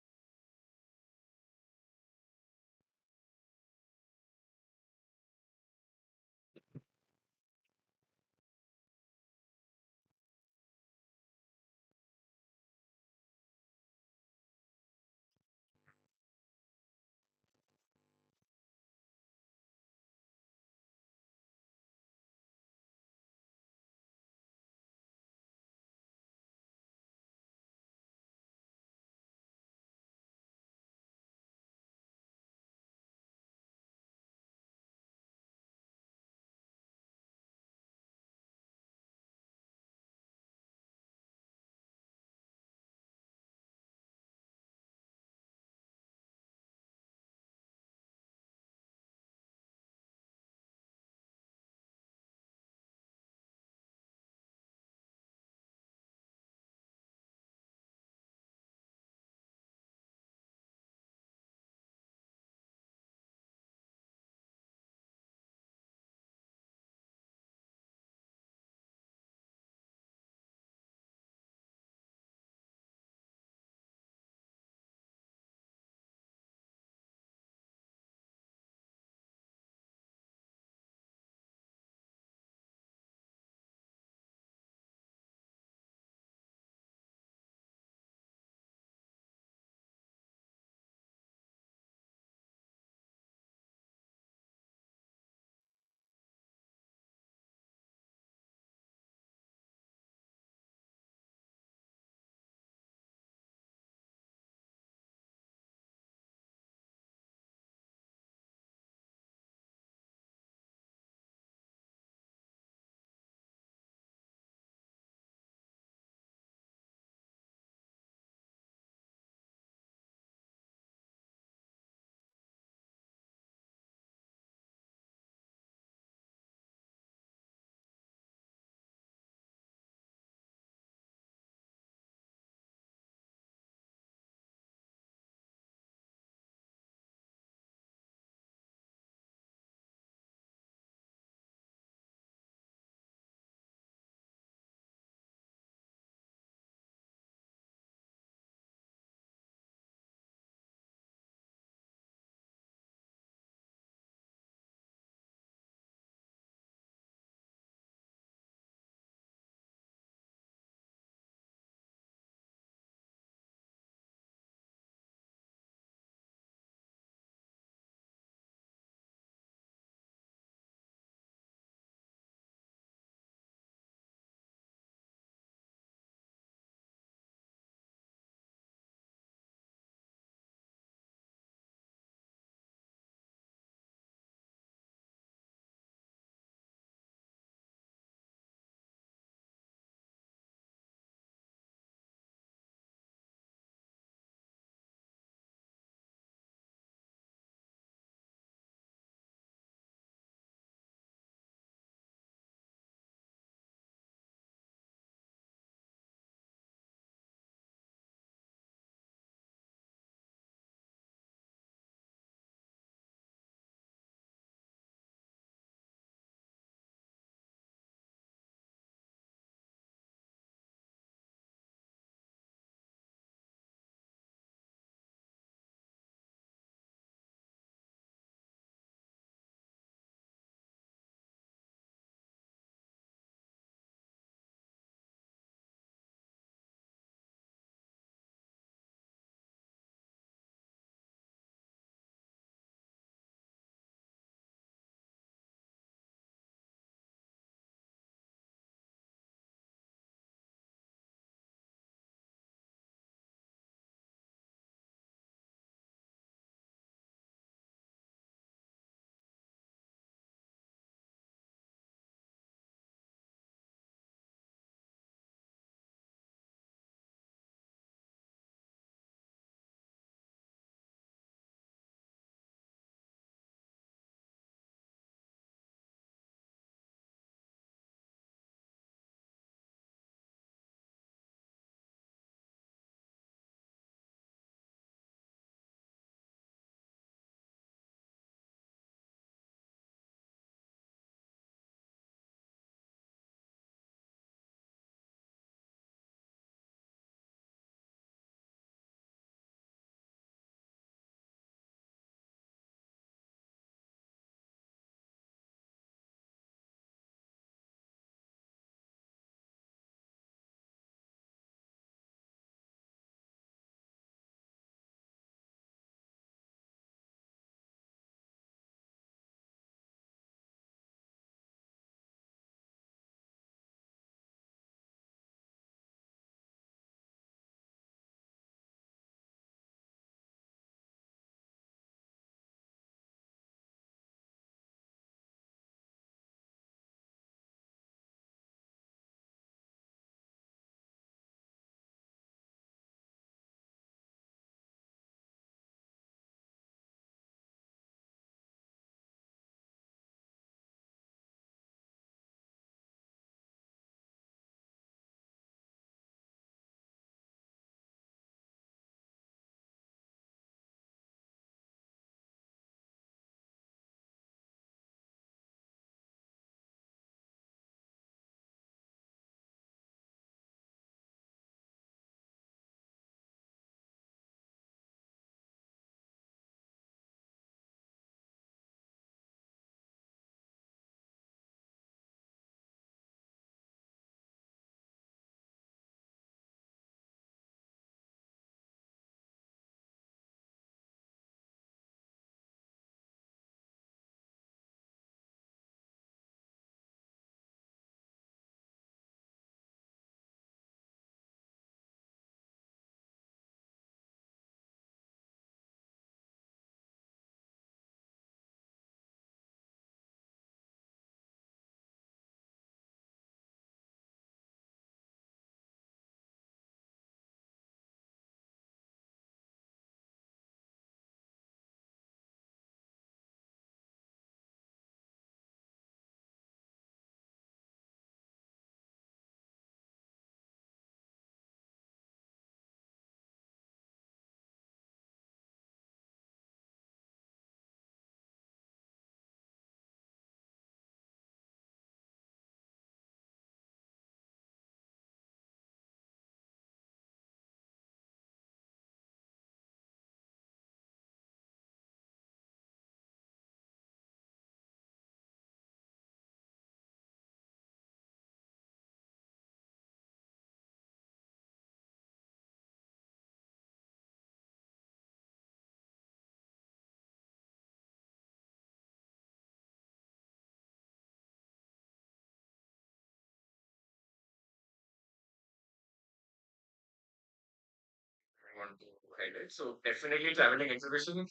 want to highlight. So definitely traveling exhibition.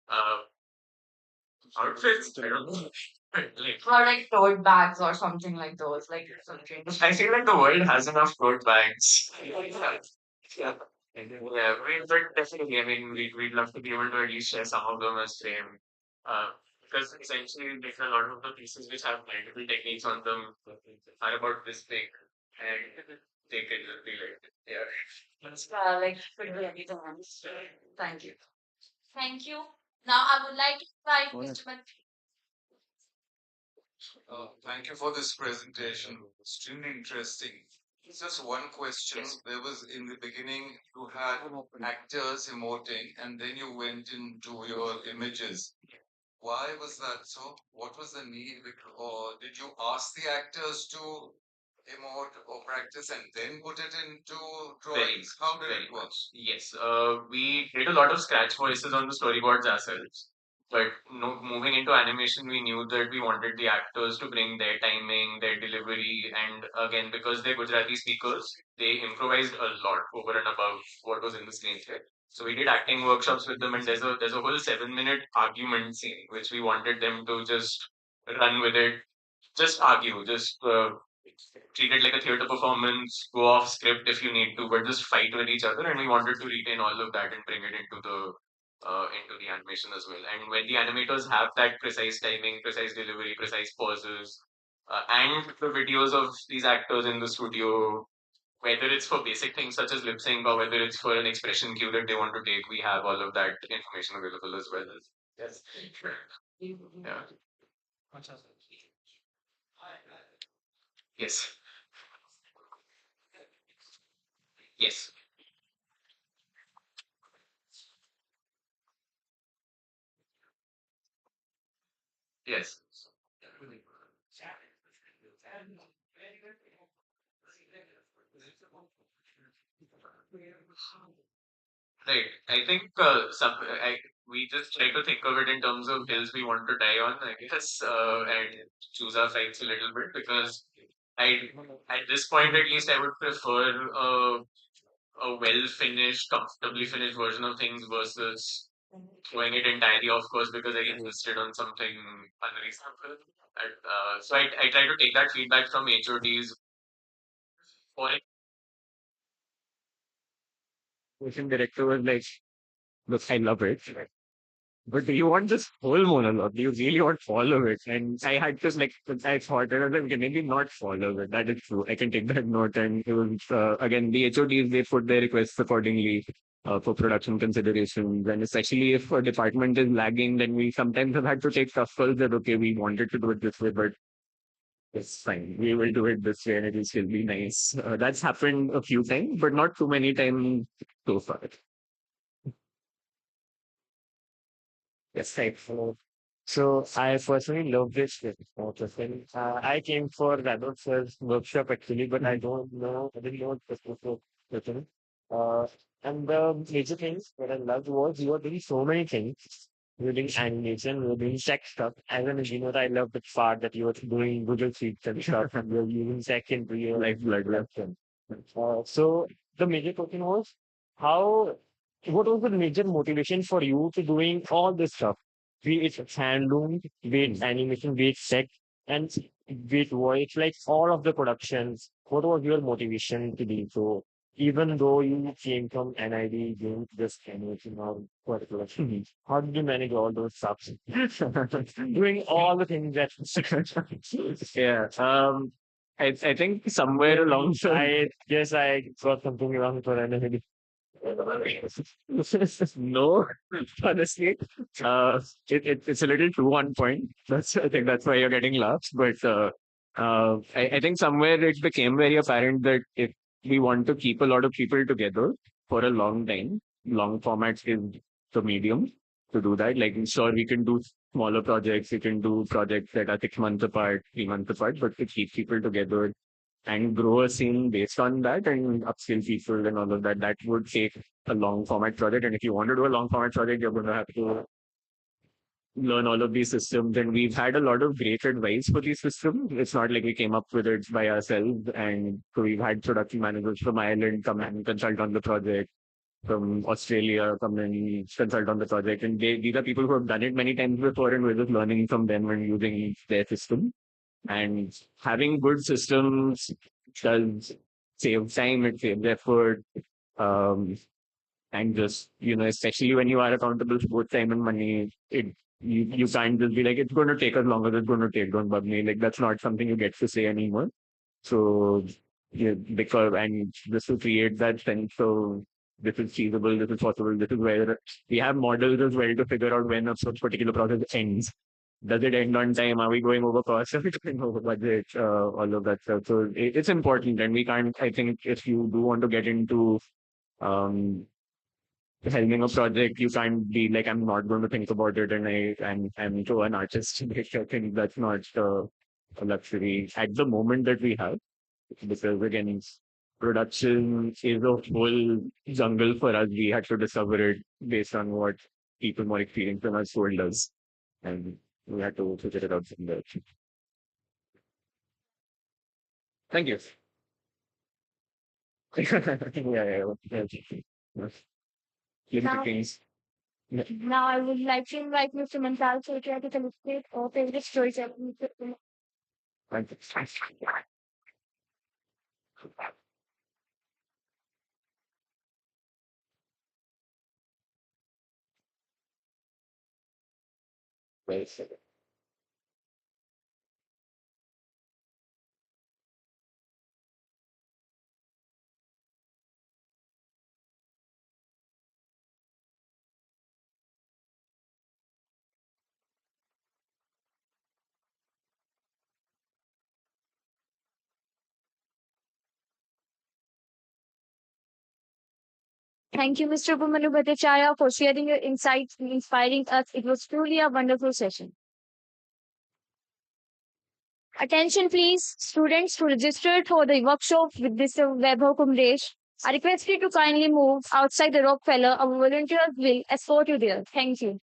Uh, Outfits, I don't know. Like, Or like tote bags or something like those, like something. I feel like the world has enough tote bags. Yeah. Yeah. Yeah, but definitely, I mean, we'd love to be able to at least share some of them as same. Because essentially, like a lot of the pieces which have multiple techniques on them are about this big, and they can be like, yeah. Like pretty everything else. Thank you. Thank you. Now I would like to invite Mr. Thank you for this presentation. Extremely interesting. Just one question. There was in the beginning, you had actors emoting, and then you went into your images. Why was that so? What was the need? Or did you ask the actors to emote or practice and then put it into drawings? How did it work? Yes, we did a lot of scratch voices on the storyboards ourselves. But no, moving into animation, we knew that we wanted the actors to bring their timing, their delivery, and again, because they're Gujarati speakers, they improvised a lot over and above what was in the screenplay. So we did acting workshops with them, and there's a whole 7 minute argument scene which we wanted them to just run with it, just argue, just treat it like a theater performance, go off script if you need to, but just fight with each other. And we wanted to retain all of that and bring it into the animation as well. And when the animators have that precise timing, precise delivery, precise pauses, and the videos of these actors in the studio, whether it's for basic things such as lip sync or whether it's for an expression cue that they want to take, we have all of that information available as well. Yes. Yeah. Yes. Yes. Yes. Right. I think we just try to think of it in terms of hills we want to die on, I guess, and choose our fights a little bit because I, at this point at least, I would prefer a well finished, comfortably finished version of things versus throwing it entirely off course because I insisted on something unreasonable. So I try to take that feedback from HODs. Or motion director was like, look, I love it. But do you want this whole monologue? Do you really want to follow it? And I had to like, I thought, and I was like, okay, maybe not follow it. That is true. I can take that note. And it was, again, the HODs, they put their requests accordingly for production considerations. And especially if a department is lagging, then we sometimes have had to take tough calls that, okay, we wanted to do it this way, but it's fine. We will do it this way and it will still be nice. That's happened a few times, but not too many times so far. Yes, thanks. So I personally love this film. I came for Radot sir's workshop actually, but I didn't know this was the film. Uh, and the major things that I loved was you were doing so many things. You were doing animation, you were doing tech stuff. As an engineer, I love the part that you were doing Google Sheets and stuff, and you were using tech into your life blood lesson. So the major question was how what was the major motivation for you to doing all this stuff? Be it handloom, be it animation, be it tech, and be it voice, like all of the productions. What was your motivation to do so? Even though you came from NID, doing this animation or particular, how did you manage all those stuff? Doing all the things that. Yeah. I think somewhere along I guess I got something wrong for NID. No, honestly, it's a little too on point. I think that's why you're getting laughs. But I think somewhere it became very apparent that if we want to keep a lot of people together for a long time, long format is the medium to do that. Like, sure, we can do smaller projects, we can do projects that are 6 months apart, 3 months apart, but to keep people together and grow a scene based on that and upskill people and all of that, that would take a long format project. And if you want to do a long format project, you're going to have to learn all of these systems. And we've had a lot of great advice for these systems. It's not like we came up with it by ourselves. And so we've had production managers from Ireland come and consult on the project. from Australia come and consult on the project. And these are people who have done it many times before, and we're just learning from them and using their system. And having good systems does save time, it saves effort, um, and just, especially when you are accountable for both time and money, you can't just be like, it's going to take us longer, it's going to take, don't bug me. Like, that's not something you get to say anymore. So, yeah, because, and this will create that sense of this is feasible, this is possible, this is where we have models as well to figure out when a particular process ends. Does it end on time? Are we going over cost? Are we going over budget? All of that stuff. So it's important, and we can't. I think if you do want to get into um, helming a project, you can't be like, I'm not going to think about it, and I'm to an artist. I think that's not a luxury at the moment that we have, because again, production is a whole jungle for us. We had to discover it based on what people more experienced than us told us, and we had to figure it out from there. Thank you. Yeah. Yeah. Now, Things. Yeah. now I would like to invite Mr. Mansal to try to illustrate our favorite stories. Thank you. Well said. Thank you, Mr. Bumanu Bhattacharya, for sharing your insights and inspiring us. It was truly a wonderful session. Attention, please. Students who registered for the workshop with this Vaibhav Kumresh are requested to kindly move outside the Rockefeller. Our volunteers will escort you there. Thank you.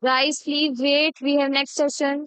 Guys, please wait. We have next session.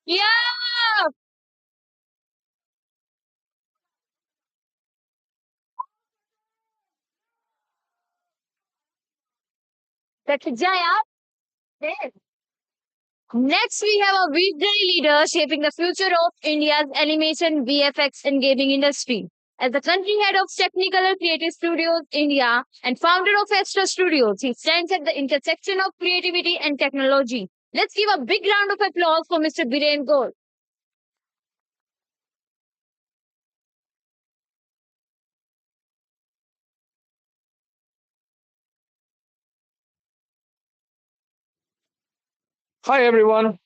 Yeah, that's Jaya. Next, we have a visionary leader shaping the future of India's animation, VFX, and gaming industry. As the country head of Technicolor Creative Studios India and founder of Extra Studios, he stands at the intersection of creativity and technology. Let's give a big round of applause for Mr. Biren Kaur. Hi everyone.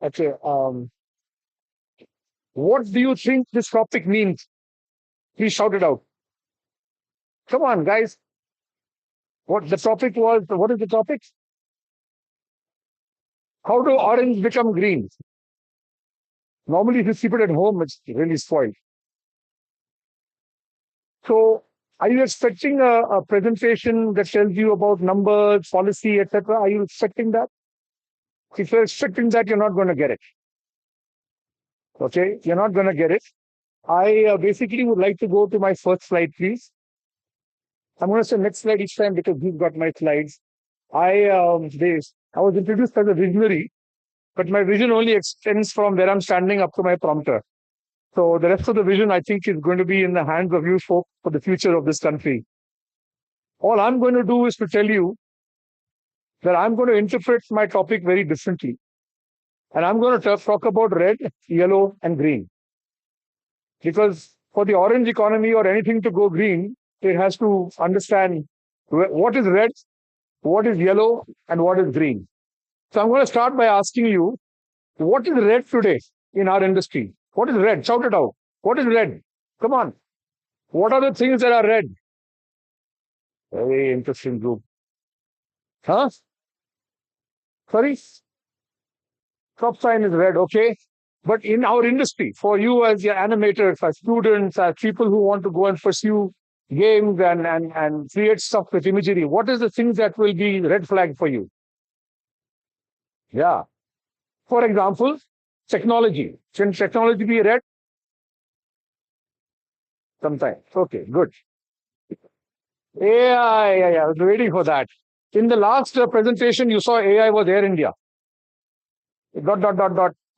Okay, what do you think this topic means? Please shout it out. Come on, guys. What the topic was? What is the topic? How do orange become green? Normally, if you keep it at home, it's really spoiled. So, are you expecting a presentation that tells you about numbers, policy, etc.? Are you expecting that? If you're expecting that, you're not going to get it. Okay, you're not going to get it. I basically would like to go to my first slide, please. I'm going to say next slide each time because you've got my slides. I was introduced as a visionary, but my vision only extends from where I'm standing up to my prompter. So the rest of the vision, I think, is going to be in the hands of you folk for the future of this country. All I'm going to do is to tell you that I'm going to interpret my topic very differently. And I'm going to talk about red, yellow, and green. Because for the orange economy or anything to go green, it has to understand what is red, what is yellow, and what is green. So I'm going to start by asking you, what is red today in our industry? What is red? Shout it out. What is red? Come on. What are the things that are red? Very interesting group. Huh? Sorry? Crop sign is red, okay. But in our industry, for you as your animators, as students, as people who want to go and pursue games and create stuff with imagery, what is the things that will be red flag for you? Yeah. For example, technology. Can technology be red? Sometimes. Okay, good. AI, yeah, I was waiting for that. In the last presentation, you saw AI was Air India.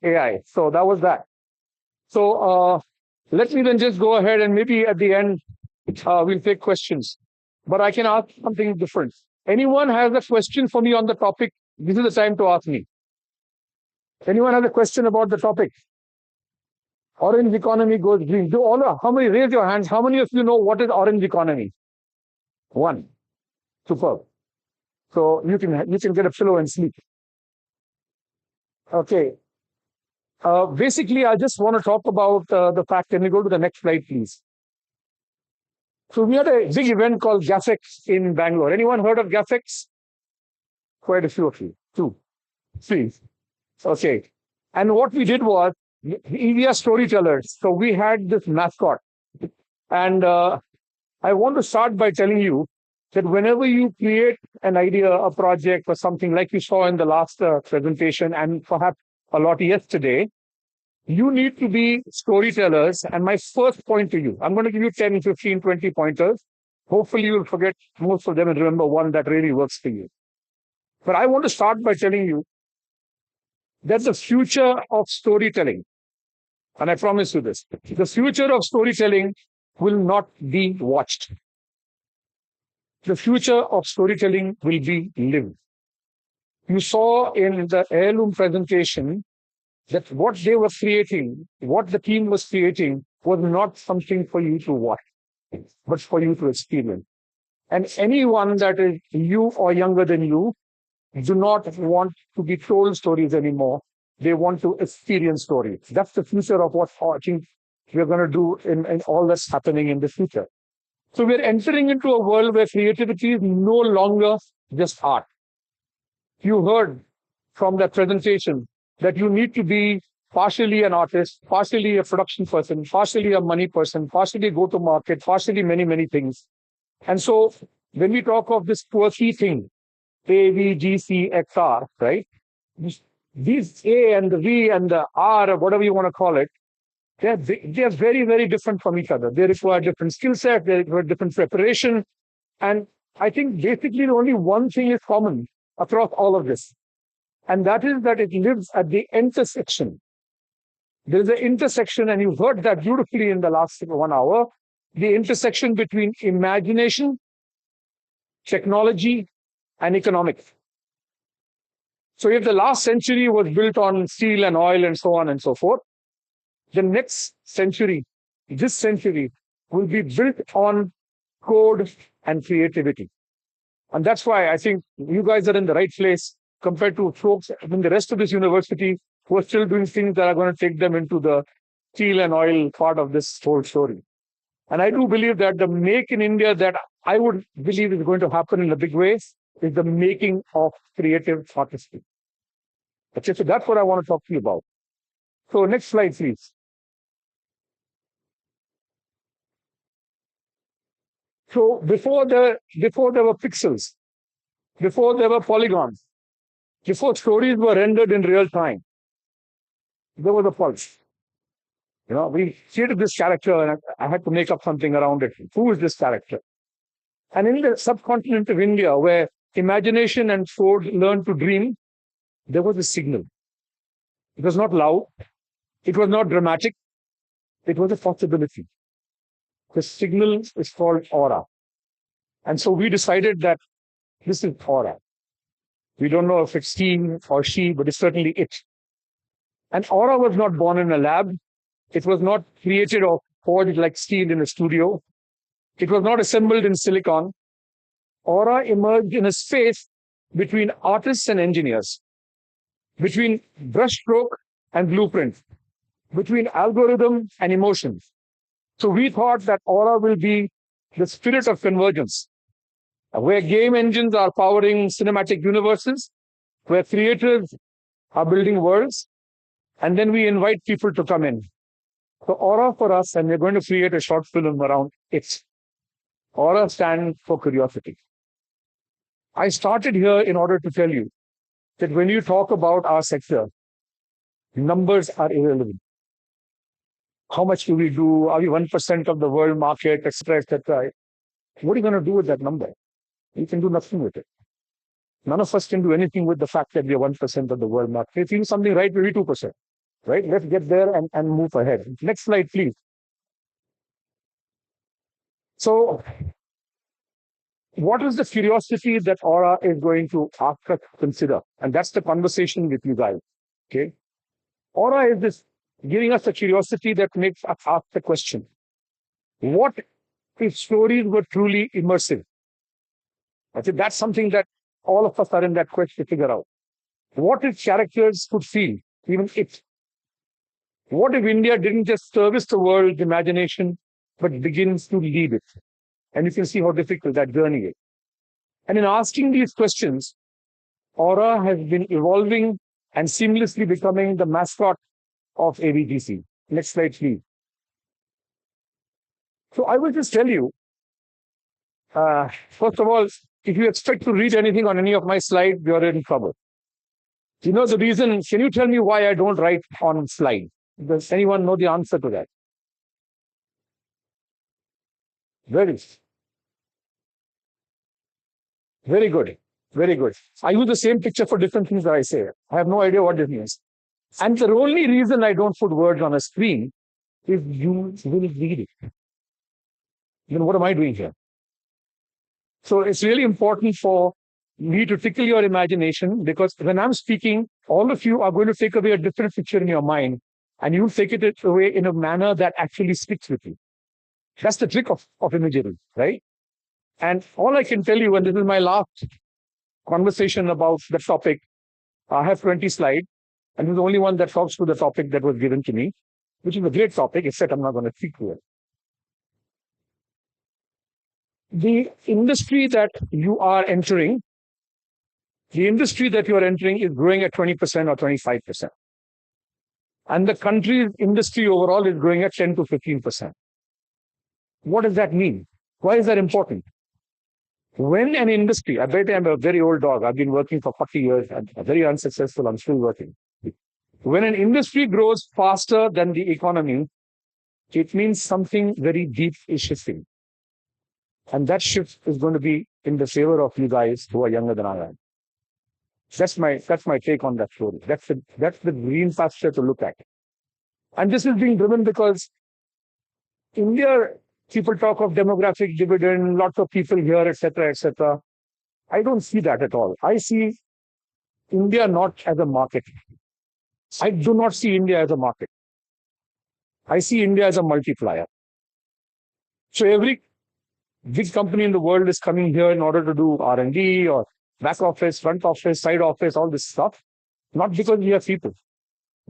AI. So that was that. So let me then just go ahead and maybe at the end, we'll take questions. But I can ask something different. Anyone has a question for me on the topic? This is the time to ask me. Anyone has a question about the topic? Orange economy goes green. How many, raise your hands. How many of you know what is orange economy? One. Superb. So you can get a pillow and sleep. Okay. Basically, I just want to talk about the fact. Can we go to the next slide, please? So we had a big event called GAFX in Bangalore. Anyone heard of GAFX? Quite a few of you. 2, 3. Okay. And what we did was, we are storytellers. So we had this mascot. And I want to start by telling you that whenever you create an idea, a project, or something like you saw in the last presentation, and perhaps a lot yesterday, you need to be storytellers. And my first point to you, I'm going to give you 10, 15, 20 pointers. Hopefully, you'll forget most of them and remember one that really works for you. But I want to start by telling you that the future of storytelling, and I promise you this, the future of storytelling will not be watched. The future of storytelling will be lived. You saw in the heirloom presentation that what they were creating, what the team was creating, was not something for you to watch, but for you to experience. And anyone that is you or younger than you do not want to be told stories anymore. They want to experience stories. That's the future of what I think we're going to do in all that's happening in the future. So we're entering into a world where creativity is no longer just art. You heard from that presentation that you need to be partially an artist, partially a production person, partially a money person, partially go to market, partially many, many things. And so when we talk of this quirky thing, A, V, G, C, X, R, right? These A and the V and the R, or whatever you want to call it, they're very, very different from each other. They require different skill set, they require different preparation. And I think basically only one thing is common across all of this. And that is that it lives at the intersection. There is an intersection, and you've heard that beautifully in the last 1 hour, the intersection between imagination, technology, and economics. So if the last century was built on steel and oil and so on and so forth, the next century, this century, will be built on code and creativity. And that's why I think you guys are in the right place compared to folks in the rest of this university who are still doing things that are going to take them into the steel and oil part of this whole story. And I do believe that the make in India that I would believe is going to happen in a big way is the making of creative artistry. Okay, so that's what I want to talk to you about. So next slide, please. So before there were pixels, before there were polygons, before stories were rendered in real time, there was a pulse. You know, we created this character and I had to make up something around it. Who is this character? And in the subcontinent of India, where imagination and code learned to dream, there was a signal. It was not loud. It was not dramatic. It was a possibility. The signal is called aura. And so we decided that this is aura. We don't know if it's he or she, but it's certainly it. And aura was not born in a lab. It was not created or forged like steel in a studio. It was not assembled in silicon. Aura emerged in a space between artists and engineers, between brushstroke and blueprint, between algorithm and emotions. So we thought that aura will be the spirit of convergence, where game engines are powering cinematic universes, where creators are building worlds, and then we invite people to come in. So aura for us, and we're going to create a short film around it. Aura stands for curiosity. I started here in order to tell you that when you talk about our sector, numbers are irrelevant. How much do we do? Are we 1% of the world market, etc., etc.? What are you going to do with that number? You can do nothing with it. None of us can do anything with the fact that we are 1% of the world market. If you do something right, we'll be 2%. Right? Let's get there and move ahead. Next slide, please. So, what is the curiosity that aura is going to ask us to consider? And that's the conversation with you guys. Okay? Aura is this giving us a curiosity that makes us ask the question: what if stories were truly immersive? I think that's something that all of us are in that quest to figure out. What if characters could feel, even it? What if India didn't just service the world's imagination, but begins to lead it? And you can see how difficult that journey is. And in asking these questions, aura has been evolving and seamlessly becoming the mascot of AVGC. Next slide, please. So I will just tell you, first of all, if you expect to read anything on any of my slides, you're in trouble. You know the reason? Can you tell me why I don't write on slides? Does anyone know the answer to that? Very good. Very good. I use the same picture for different things that I say. I have no idea what this means. And the only reason I don't put words on a screen is you will read it. Then what am I doing here? So it's really important for me to tickle your imagination, because when I'm speaking, all of you are going to take away a different picture in your mind, and you'll take it away in a manner that actually speaks with you. That's the trick of imagery, right? And all I can tell you, and this is my last conversation about the topic, I have 20 slides, and this is the only one that talks to the topic that was given to me. which is a great topic, except I'm not going to speak to it. The industry that you are entering, is growing at 20% or 25%. And the country's industry overall is growing at 10 to 15%. What does that mean? Why is that important? When an industry, I bet I'm a very old dog, I've been working for 40 years, I'm very unsuccessful, I'm still working. When an industry grows faster than the economy, it means something very deep is shifting. And that shift is going to be in the favor of you guys who are younger than I am. That's my take on that story. That's the green pasture to look at. And this is being driven because India, people talk of demographic dividend, lots of people here, etc., etc. I don't see that at all. I see India not as a market. I do not see India as a market. I see India as a multiplier. So every big company in the world is coming here in order to do R&D or back office, front office, side office, all this stuff. Not because we are people,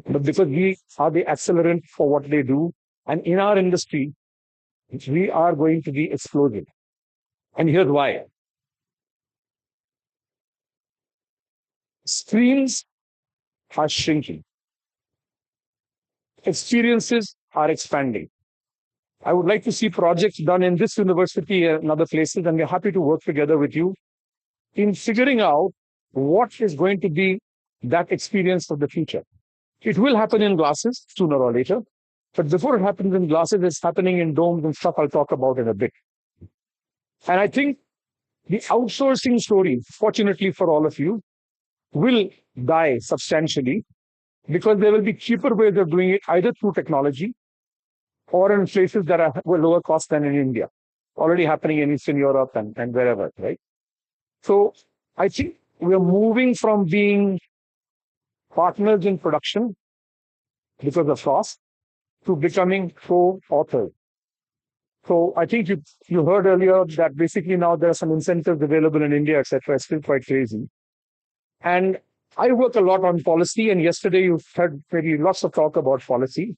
but because we are the accelerant for what they do. And in our industry, we are going to be exploding. And here's why. Screens are shrinking. Experiences are expanding. I would like to see projects done in this university and other places, and we're happy to work together with you in figuring out what is going to be that experience of the future. It will happen in glasses sooner or later, but before it happens in glasses, it's happening in domes and stuff I'll talk about in a bit. And I think the outsourcing story, fortunately for all of you, will die substantially because there will be cheaper ways of doing it, either through technology or in places that are lower cost than in India, already happening in Eastern Europe and wherever, right? So I think we are moving from being partners in production because of cost to becoming co-authors. So I think you heard earlier that basically now there are some incentives available in India, etc. It's still quite crazy. And I work a lot on policy, and yesterday you heard maybe lots of talk about policy.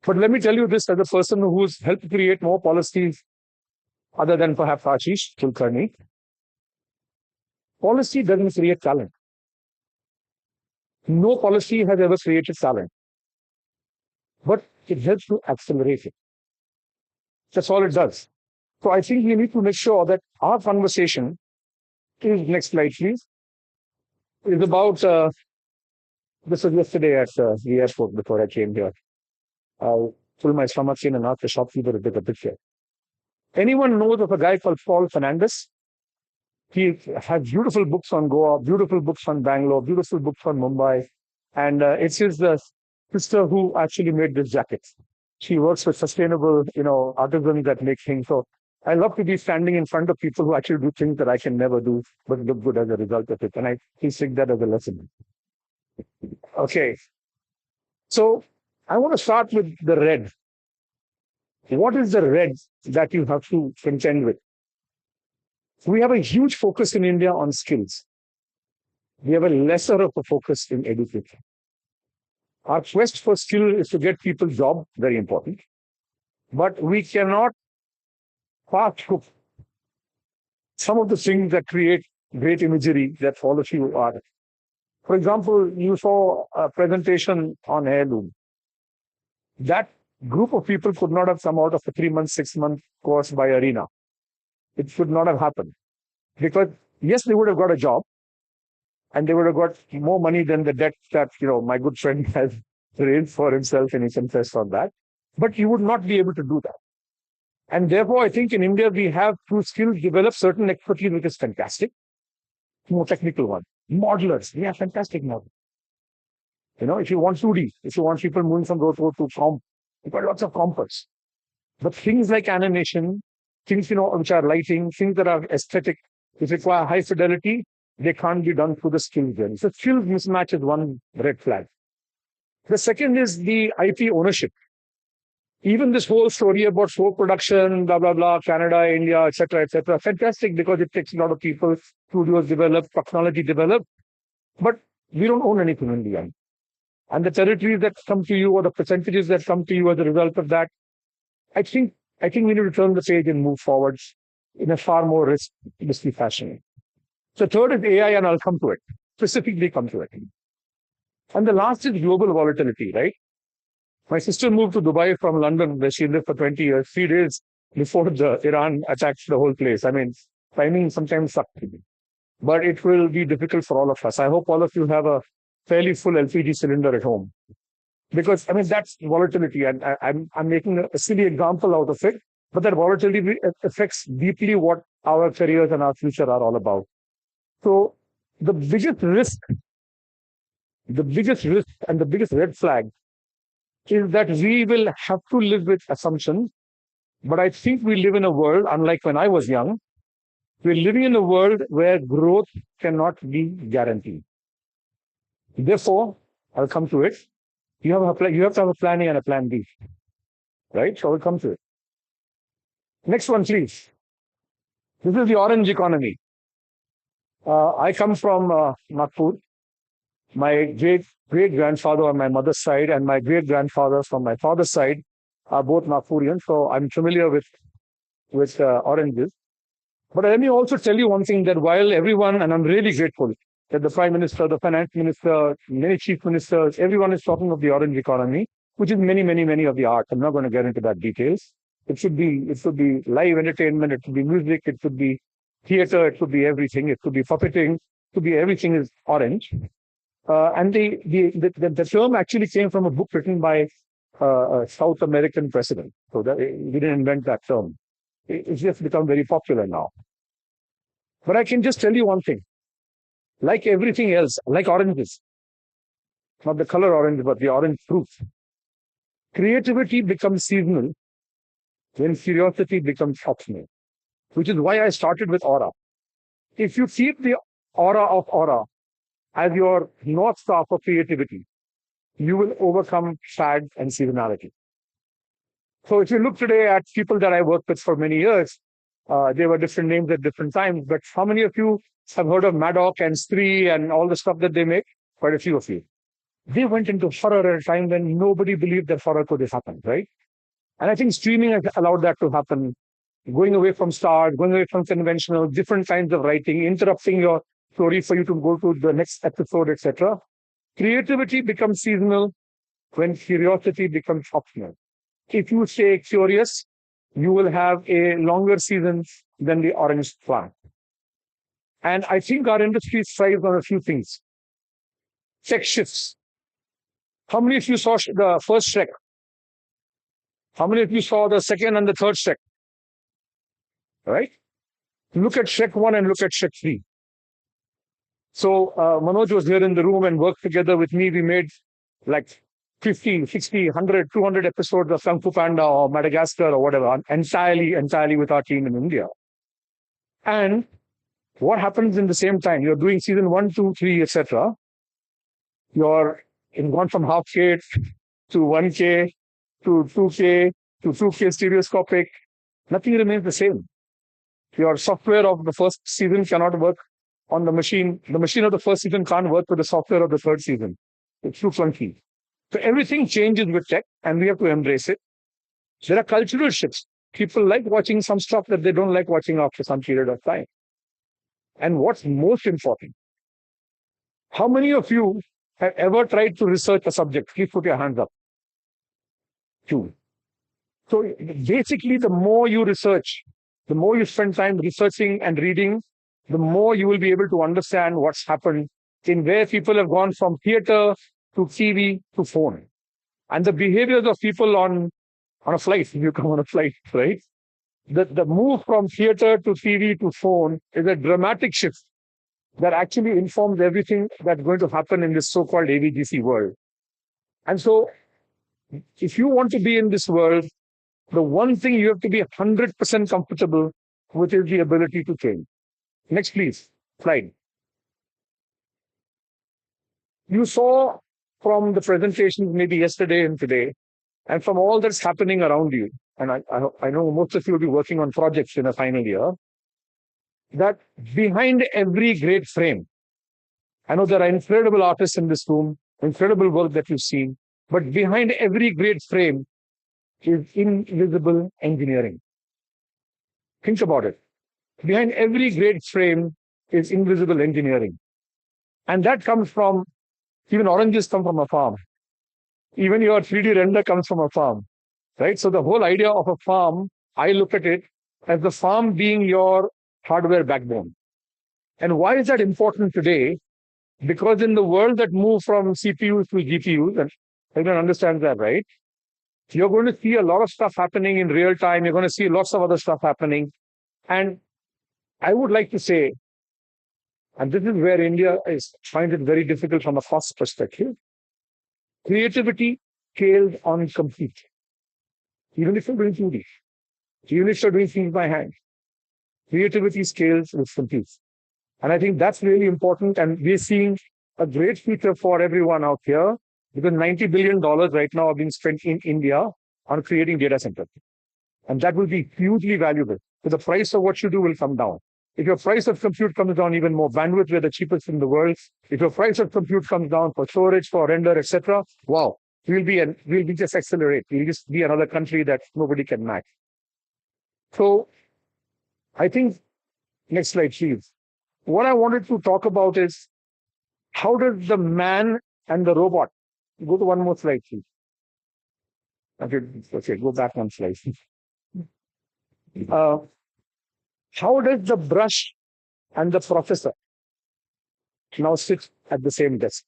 But let me tell you this as a person who's helped create more policies other than perhaps Ashish Kulkarni. Policy doesn't create talent. No policy has ever created talent. But it helps to accelerate it. That's all it does. So I think we need to make sure that our conversation is, next slide please, is about, this was yesterday at the airport before I came here. I pulled my stomach in and asked the shopkeeper to take a picture. Anyone knows of a guy called Paul Fernandez? He has beautiful books on Goa, beautiful books on Bangalore, beautiful books on Mumbai. And it's his sister who actually made this jacket. She works with sustainable, artisans that make things. So I love to be standing in front of people who actually do things that I can never do, but look good as a result of it. And please take that as a lesson. Okay. So I want to start with the red. What is the red that you have to contend with? We have a huge focus in India on skills. We have a lesser of a focus in education. Our quest for skill is to get people job, very important. But we cannot fast cook some of the things that create great imagery that all of you are. For example, you saw a presentation on heirloom. That group of people could not have come out of a 3-month, 6-month course by Arena. It should not have happened. Because, yes, they would have got a job, and they would have got more money than the debt that, my good friend has raised for himself, and he confessed on that. But you would not be able to do that. And therefore, I think in India, we have, through skills, developed certain expertise, which is fantastic. More technical one. Modelers. We have fantastic models. If you want 2D, if you want people moving from row to comp, you've got lots of compers. But things like animation, things, which are lighting, things that are aesthetic, which require high fidelity, they can't be done through the skills journey. So skills mismatch is one red flag. The second is the IP ownership. Even this whole story about folk production, blah, blah, blah, Canada, India, etc., fantastic because it takes a lot of people, studios develop, technology develop, but we don't own anything in the end. and the territories that come to you or the percentages that come to you as a result of that, I think we need to turn the page and move forward in a far more risky fashion. So third is AI, and I'll come to it, specifically come to it. And the last is global volatility, right? My sister moved to Dubai from London, where she lived for 20 years, 3 days before the Iran attacked the whole place. I mean, timing sometimes sucks. But it will be difficult for all of us. I hope all of you have a fairly full LPG cylinder at home. Because, I mean, that's volatility. And I'm making a silly example out of it. But that volatility affects deeply what our careers and our future are all about. So the biggest risk and the biggest red flag is that we will have to live with assumptions. But I think we live in a world, unlike when I was young, we're living in a world where growth cannot be guaranteed. Therefore, I'll come to it. You have to have a plan A and a plan B, right? So I'll come to it. Next one, please. This is the orange economy. I come from Nagpur. My great-grandfather on my mother's side and my great-grandfather from my father's side are both Nagpurians, so I'm familiar with oranges. But let me also tell you one thing, that while everyone, and I'm really grateful that the Prime Minister, the Finance Minister, many Chief Ministers, everyone is talking of the orange economy, which is many, many, many of the art. I'm not going to get into that details. It should be live entertainment, it should be music, it should be theater, it could be everything, it could be puppeting, it could be everything is orange. And the term actually came from a book written by a South American president. So we didn't invent that term. It's just become very popular now. But I can just tell you one thing. Like everything else, like oranges, not the color orange, but the orange fruit, creativity becomes seasonal when curiosity becomes optional, which is why I started with aura. If you keep the aura of aura as your North Star for creativity, you will overcome fad and seasonality. So if you look today at people that I worked with for many years, they were different names at different times, but how many of you have heard of Maddock and Stree and all the stuff that they make? Quite a few of you. They went into horror at a time when nobody believed that horror could have happened, right? And I think streaming has allowed that to happen. Going away from stars, going away from conventional, different kinds of writing, interrupting your story for you to go to the next episode, etc. Creativity becomes seasonal when curiosity becomes optional. If you stay curious, you will have a longer season than the orange plant. And I think our industry thrives on a few things. Tech shifts. How many of you saw the first Shrek? How many of you saw the second and the third Shrek? Right? Look at Shrek 1 and look at Shrek 3. So Manoj was here in the room and worked together with me. We made like 50, 60, 100, 200 episodes of Kung Fu Panda or Madagascar or whatever, entirely with our team in India. And what happens in the same time? You're doing season 1, 2, 3, etc. You're gone from half K to 1K to 2K to 2K stereoscopic. Nothing remains the same. Your software of the first season cannot work on the machine. The machine of the first season can't work with the software of the third season. It's too clunky. So everything changes with tech, and we have to embrace it. There are cultural shifts. People like watching some stuff that they don't like watching after some period of time. And what's most important, how many of you have ever tried to research a subject? Please put your hands up. 2. So basically, the more you research, the more you spend time researching and reading, the more you will be able to understand what's happened in where people have gone from theater to TV to phone. And the behaviors of people on a flight, if you come on a flight, right? The move from theater to TV to phone is a dramatic shift that actually informs everything that's going to happen in this so-called AVGC world. And so, if you want to be in this world, the one thing you have to be 100% comfortable with is the ability to change. Next, please. Slide. You saw from the presentations maybe yesterday and today, and from all that's happening around you, and I know most of you will be working on projects in a final year, that behind every great frame, I know there are incredible artists in this room, incredible work that you've seen. But behind every great frame is invisible engineering. Think about it. Behind every great frame is invisible engineering. And that comes from, even oranges come from a farm. Even your 3D render comes from a farm, right? So the whole idea of a farm, I look at it as the farm being your hardware backbone. And why is that important today? Because in the world that moves from CPUs to GPUs, and everyone understands that, right? You're going to see a lot of stuff happening in real time. You're going to see lots of other stuff happening. And I would like to say, and this is where India finds it very difficult from a cost perspective, creativity scales on compute. Even if you're doing 2D, even if you're doing things by hand, creativity scales with compute. And I think that's really important. And we're seeing a great future for everyone out here, because $90 billion right now are being spent in India on creating data centers. And that will be hugely valuable. So the price of what you do will come down. If your price of compute comes down even more, bandwidth, we're the cheapest in the world. If your price of compute comes down for storage, for render, etc., wow, we'll be just accelerate. We'll just be another country that nobody can match. So I think, next slide, please. What I wanted to talk about is, how does the man and the robot, go to one more slide, please. Okay, go back one slide. How does the brush and the professor now sit at the same desk?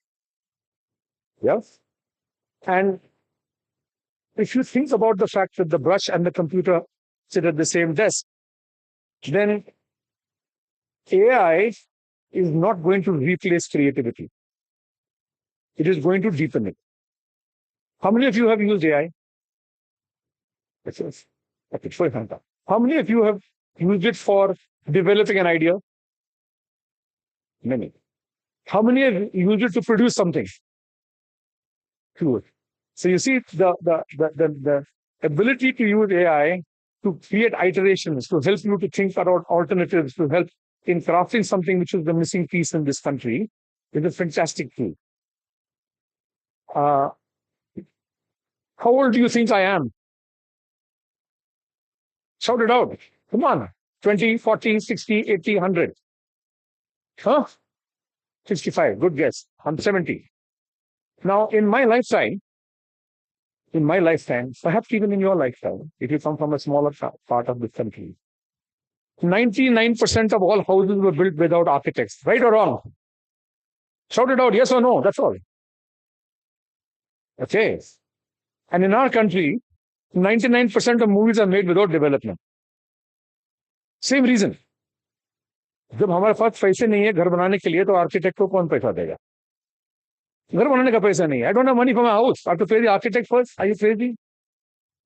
Yes? And if you think about the fact that the brush and the computer sit at the same desk, then AI is not going to replace creativity. It is going to deepen it. How many of you have used AI? How many of you have used it for developing an idea? Many. How many have used it to produce something? Few. So you see the ability to use AI to create iterations, to help you to think about alternatives, to help in crafting something which is the missing piece in this country, is a fantastic tool. How old do you think I am? Shout it out. Come on. 20, 40, 60, 80, 100. Huh? 65. Good guess. I'm 70. Now, in my lifetime, perhaps even in your lifetime, if you come from a smaller part of the country, 99% of all houses were built without architects. Right or wrong? Shout it out, yes or no, that's all. Okay. And in our country, 99% of movies are made without development. Same reason. जब हमारे पास पैसे नहीं है घर बनाने के लिए, तो आर्किटेक्ट को कौन पैसा देगा? घर बनाने का पैसा नहीं है. I don't have money for my house. I have to pay the architect first. Are you crazy?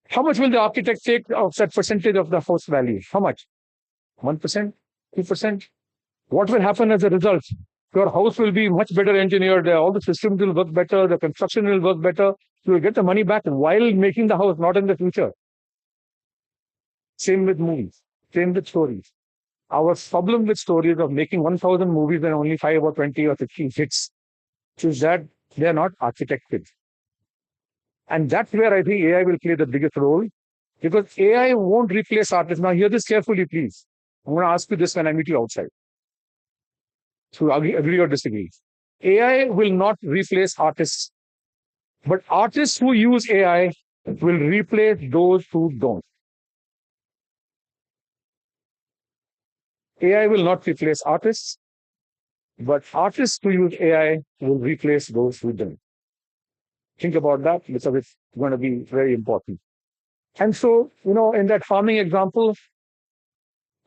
How much will the architect take of that percentage of the house value? How much? 1%? 2%? What will happen as a result? Your house will be much better engineered. All the systems will work better. The construction will work better. You will get the money back while making the house, not in the future. Same with movies. Same with stories. Our problem with stories of making 1,000 movies and only 5 or 20 or 15 hits is that they are not architected. And that's where I think AI will play the biggest role, because AI won't replace artists. Now, hear this carefully, please. I'm going to ask you this when I meet you outside. So agree or disagree. AI will not replace artists, but artists who use AI will replace those who don't. AI will not replace artists, but artists who use AI will replace those who don't. Think about that, because it's going to be very important. And so, in that farming example,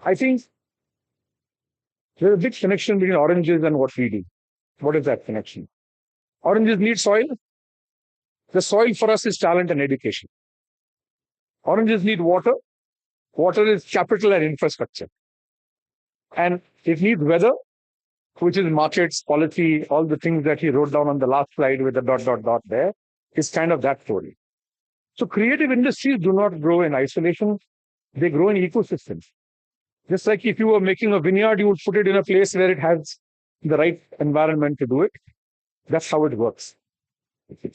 I think there's a big connection between oranges and what we do. What is that connection? Oranges need soil. The soil for us is talent and education. Oranges need water. Water is capital and infrastructure. And it needs weather, which is markets, policy, all the things that he wrote down on the last slide with the ... there, is kind of that story. So creative industries do not grow in isolation. They grow in ecosystems. Just like if you were making a vineyard, you would put it in a place where it has the right environment to do it. That's how it works.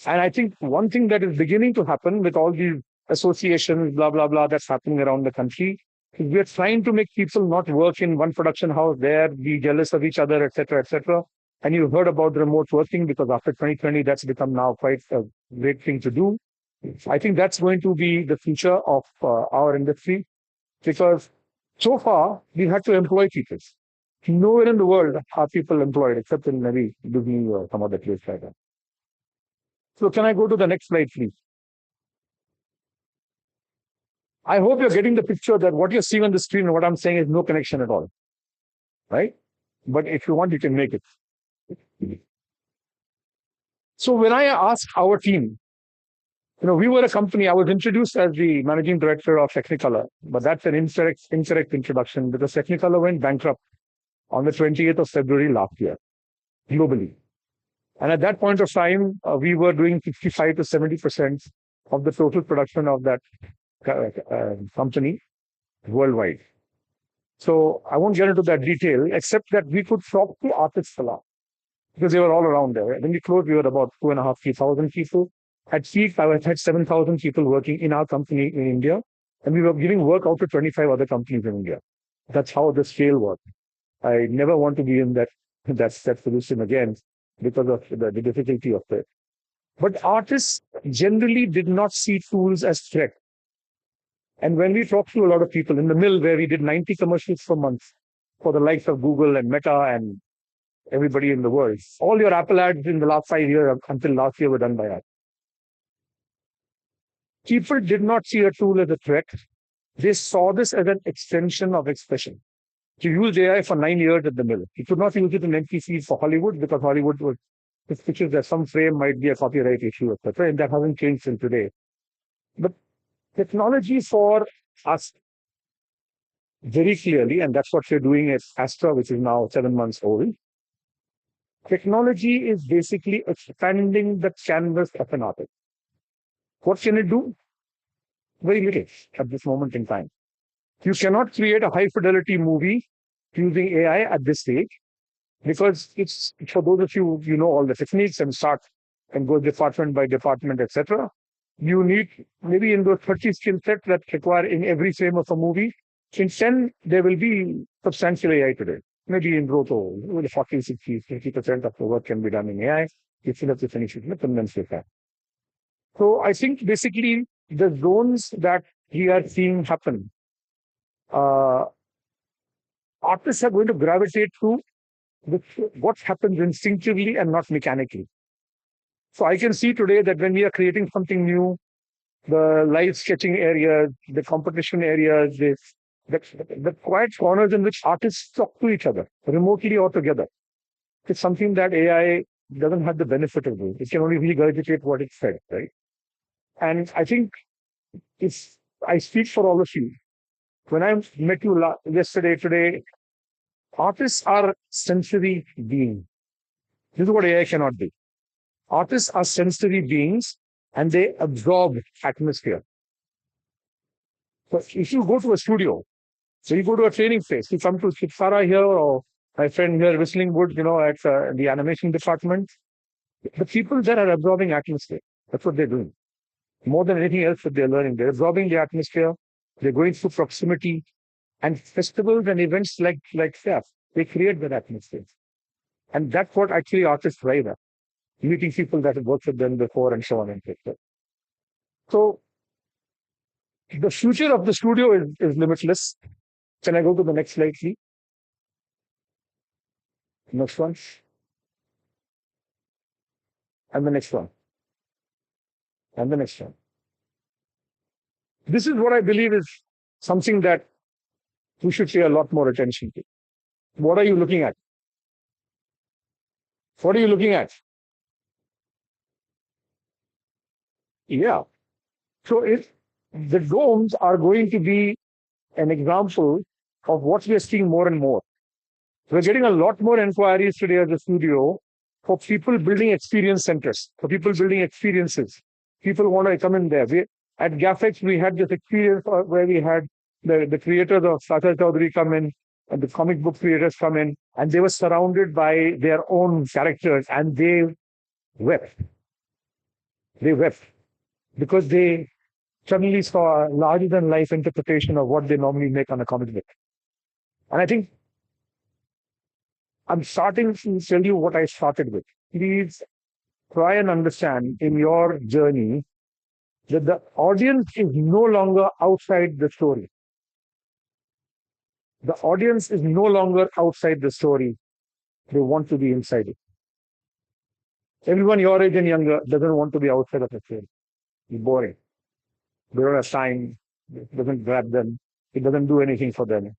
And I think one thing that is beginning to happen with all these associations, blah, blah, blah, that's happening around the country, is we are trying to make people not work in one production house there, be jealous of each other, etc., etc. And you heard about remote working because after 2020, that's become now quite a great thing to do. I think that's going to be the future of our industry because so far we had to employ people. Nowhere in the world are people employed except in maybe Disney or some other place like that. So can I go to the next slide, please? I hope you're getting the picture that what you're seeing on the screen and what I'm saying is no connection at all, right? But if you want, you can make it. So when I asked our team, we were a company, I was introduced as the managing director of Technicolor, but that's an incorrect introduction because Technicolor went bankrupt on the 28th of February last year, globally. And at that point of time, we were doing 55 to 70% of the total production of that company worldwide. So I won't get into that detail, except that we could talk to artists a lot because they were all around there. When we closed, we were about 2,500, 3,000 people. At peak, I had 7,000 people working in our company in India, and we were giving work out to 25 other companies in India. That's how the scale worked. I never want to be in that position again because of the difficulty of it. But artists generally did not see tools as threat. And when we talked to a lot of people in the mill where we did 90 commercials per month for the likes of Google and Meta and everybody in the world, all your Apple ads in the last 5 years until last year were done by us. People did not see a tool as a threat. They saw this as an extension of expression. You used AI for 9 years at the mill. You could not use it in NPCs for Hollywood because Hollywood would suspicious that some frame might be a copyright issue, etc. And that hasn't changed till today. But technology for us, very clearly, and that's what we're doing at Astra, which is now 7 months old. Technology is basically expanding the canvas of an artist. What can it do? Very little at this moment in time. You cannot create a high fidelity movie using AI at this stage because it's for those of you who know all the techniques and start and go department by department, etc. You need maybe in those 30 skill sets that require in every frame of a movie. In 10, there will be substantial AI today. Maybe in Roto, 40, 60, 50% of the work can be done in AI. You still have to finish it in a condensed format. So I think basically the zones that we are seeing happen, artists are going to gravitate to what happens instinctively and not mechanically. So I can see today that when we are creating something new, the live sketching areas, the competition areas, the quiet corners in which artists talk to each other, remotely or together. It's something that AI doesn't have the benefit of doing. It can only regurgitate what it said, right? And I think I speak for all of you. When I met you yesterday, today, artists are sensory beings. This is what AI cannot do. Artists are sensory beings and they absorb atmosphere. So if you go to a studio, so you go to a training place, you come to Chitkara here or my friend here, Whistling Wood, at the animation department, the people there are absorbing atmosphere. That's what they're doing. More than anything else that they're learning. They're absorbing the atmosphere. They're going through proximity. And festivals and events like CHIAFF, they create that atmosphere. And that's what actually artists thrive at. Meeting people that have worked with them before and so on and so forth. So the future of the studio is limitless. Can I go to the next slide, please? Next one. And the next one. And the next one. This is what I believe is something that we should pay a lot more attention to. What are you looking at? What are you looking at? Yeah. So the domes are going to be an example of what we are seeing more and more. We're getting a lot more inquiries today at the studio for people building experience centers, for people building experiences. People want to come in there. At GAFX, we had this experience where we had the creators of Satar Chaudhary come in and the comic book creators come in, and they were surrounded by their own characters and they wept. They wept because they suddenly saw a larger than life interpretation of what they normally make on a comic book. And I think I'm starting to tell you what I started with. Please try and understand in your journey that the audience is no longer outside the story. The audience is no longer outside the story. They want to be inside it. Everyone your age and younger doesn't want to be outside of the story. It's boring. They don't have time. It doesn't grab them. It doesn't do anything for them.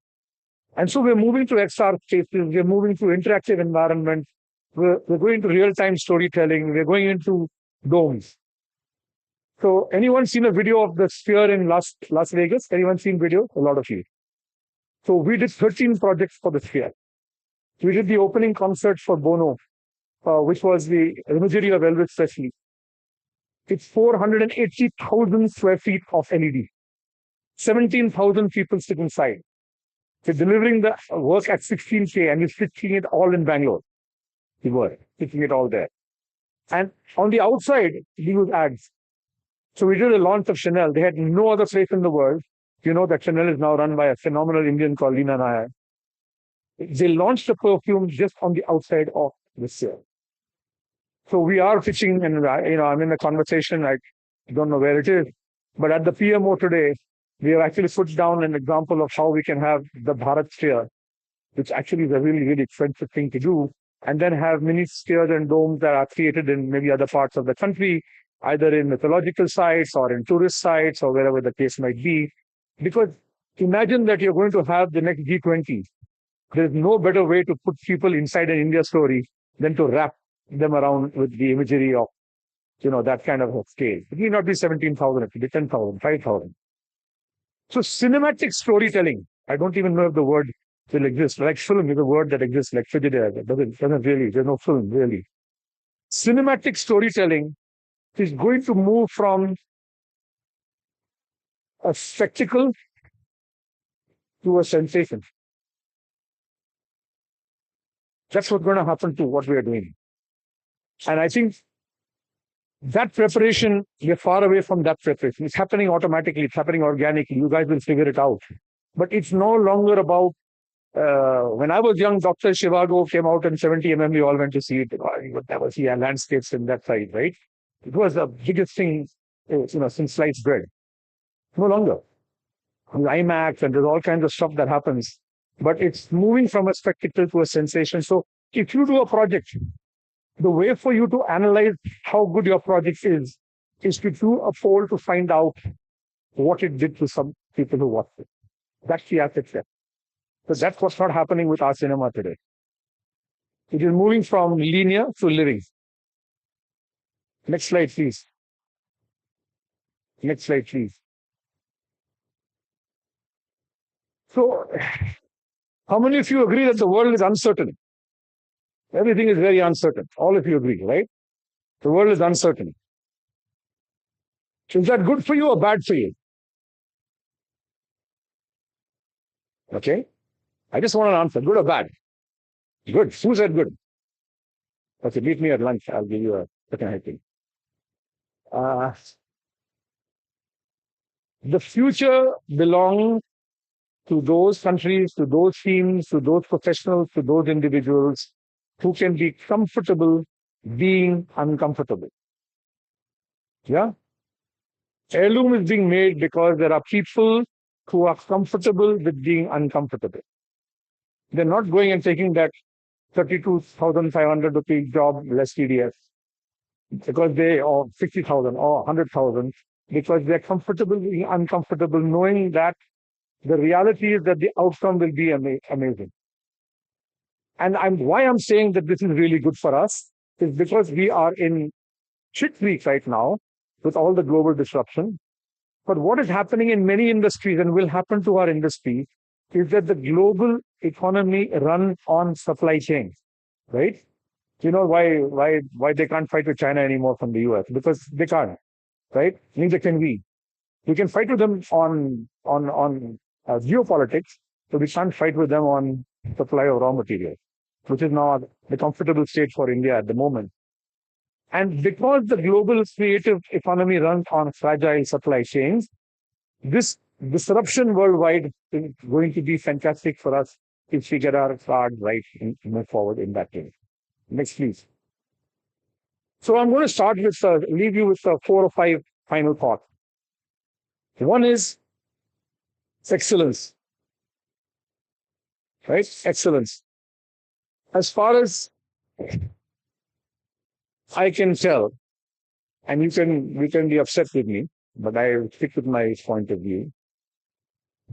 And so we're moving to XR spaces. We're moving to interactive environments. We're going to real-time storytelling. We're going into domes. So anyone seen a video of the Sphere in Las Vegas? Anyone seen video? A lot of you. So we did 13 projects for the Sphere. We did the opening concert for Bono, which was the imagery of Elvis Presley. It's 480,000 square feet of LED. 17,000 people sit inside. We're delivering the work at 16K and we're stitching it all in Bangalore. We were stitching it all there. And on the outside, we use ads. So we did a launch of Chanel. They had no other place in the world. You know that Chanel is now run by a phenomenal Indian called Leena Nair. They launched a perfume just on the outside of the Sphere. So we are pitching, and I'm in a conversation. I don't know where it is, but at the PMO today, we have actually put down an example of how we can have the Bharat Sphere, which actually is a really, really expensive thing to do, and then have mini spheres and domes that are created in maybe other parts of the country, either in mythological sites or in tourist sites or wherever the case might be. Because imagine that you're going to have the next G20. There's no better way to put people inside an India story than to wrap them around with the imagery of, that kind of a scale. It may not be 17,000, it could be 10,000, 5,000. So cinematic storytelling, I don't even know if the word will exist. Like film is a word that exists, like Frigidaire. It doesn't really, there's no film really. Cinematic storytelling is going to move from a spectacle to a sensation. That's what's going to happen to what we are doing. And I think that preparation, we're far away from that preparation. It's happening automatically. It's happening organically. You guys will figure it out. But it's no longer about, when I was young, Dr. Shivago came out in 70 we all went to see it. You would never see landscapes in that side, right? It was the biggest thing, since sliced bread. No longer. IMAX, and there's all kinds of stuff that happens. But it's moving from a spectacle to a sensation. So if you do a project, the way for you to analyze how good your project is to do a poll to find out what it did to some people who watched it. That's the asset set. So that's what's not happening with our cinema today. It is moving from linear to living. Next slide, please. Next slide, please. So, how many of you agree that the world is uncertain? Everything is very uncertain. All of you agree, right? The world is uncertain. Is that good for you or bad for you? Okay. I just want an answer. Good or bad? Good. Who said good? Okay, meet me at lunch. I'll give you a second helping. The future belongs to those countries, to those teams, to those professionals, to those individuals who can be comfortable being uncomfortable. Yeah? Heirloom is being made because there are people who are comfortable with being uncomfortable. They're not going and taking that 32,500 rupee job less TDS because or 60,000 or 100,000 because they're comfortable being uncomfortable, knowing that the reality is that the outcome will be amazing. And why I'm saying that this is really good for us is because we are in shit week right now with all the global disruption. But what is happening in many industries and will happen to our industry is that the global economy runs on supply chain, right? You know why they can't fight with China anymore from the US? Because they can't, right? Neither can we. We can fight with them on geopolitics, but we can't fight with them on supply of raw material, which is now the comfortable state for India at the moment. And because the global creative economy runs on fragile supply chains, this disruption worldwide is going to be fantastic for us if we get our card right and move forward in that way. Next, please. So I'm going to start with, leave you with 4 or 5 final thoughts. One is excellence, right? Excellence. As far as I can tell, and you can be upset with me, but I will stick with my point of view.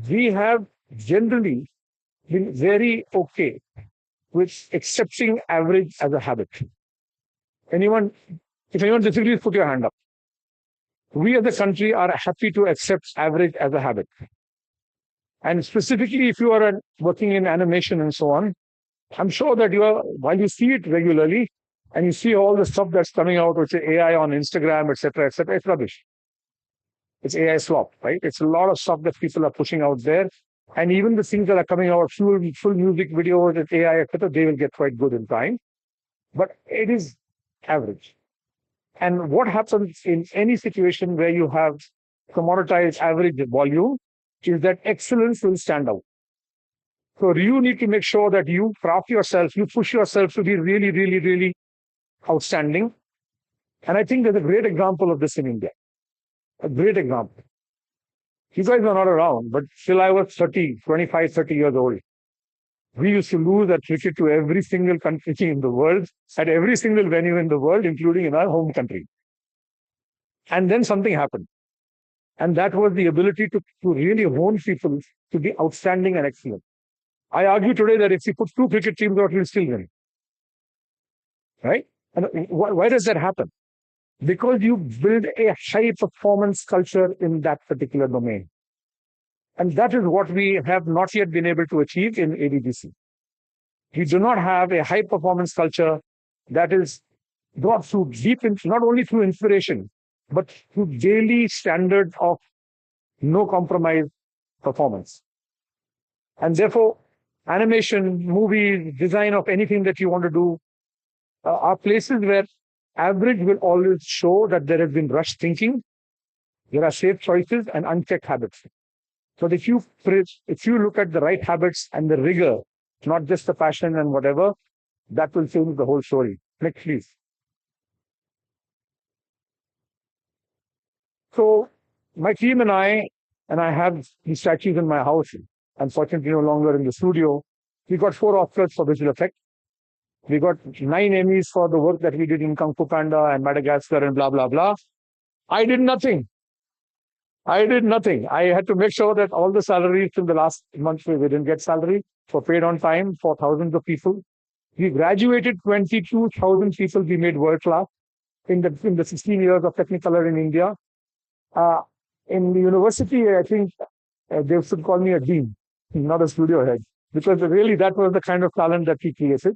We have generally been very okay with accepting average as a habit. If anyone disagrees, put your hand up. We as a country are happy to accept average as a habit. And specifically, if you are working in animation and so on, I'm sure that while you see it regularly and you see all the stuff that's coming out, which is AI on Instagram, etc., it's rubbish. It's AI slop, right? It's a lot of stuff that people are pushing out there. And even the things that are coming out, full music videos with AI, etc., they will get quite good in time. But it is average. And what happens in any situation where you have commoditized average volume is that excellence will stand out. So you need to make sure that you craft yourself, you push yourself to be really, really, really outstanding. And I think there's a great example of this in India. A great example. You guys are not around, but till I was 25, 30 years old, we used to lose at cricket to every single country in the world, at every single venue in the world, including in our home country. And then something happened. And that was the ability to really hone people to be outstanding and excellent. I argue today that if you put 2 cricket teams out, you'll still win. Right? And why does that happen? Because you build a high performance culture in that particular domain. And that is what we have not yet been able to achieve in ADBC. We do not have a high performance culture that is brought through not only through inspiration, but through daily standard of no compromise performance. And therefore, animation, movies, design of anything that you want to do are places where average will always show that there has been rushed thinking, there are safe choices and unchecked habits. But if you look at the right habits and the rigor, not just the passion and whatever, that will change the whole story. Next, please. So my team and I have these statues in my house, unfortunately no longer in the studio. We got 4 Oscars for visual effects. We got 9 Emmys for the work that we did in Kung Fu Panda and Madagascar and blah, blah, blah. I did nothing. I had to make sure that all the salaries in the last month we didn't get salary were paid on time for thousands of people. We graduated 22,000 people. We made world class in the 16 years of Technicolor in India. In the university, I think they should call me a dean, not a studio head, because really that was the kind of talent that we created.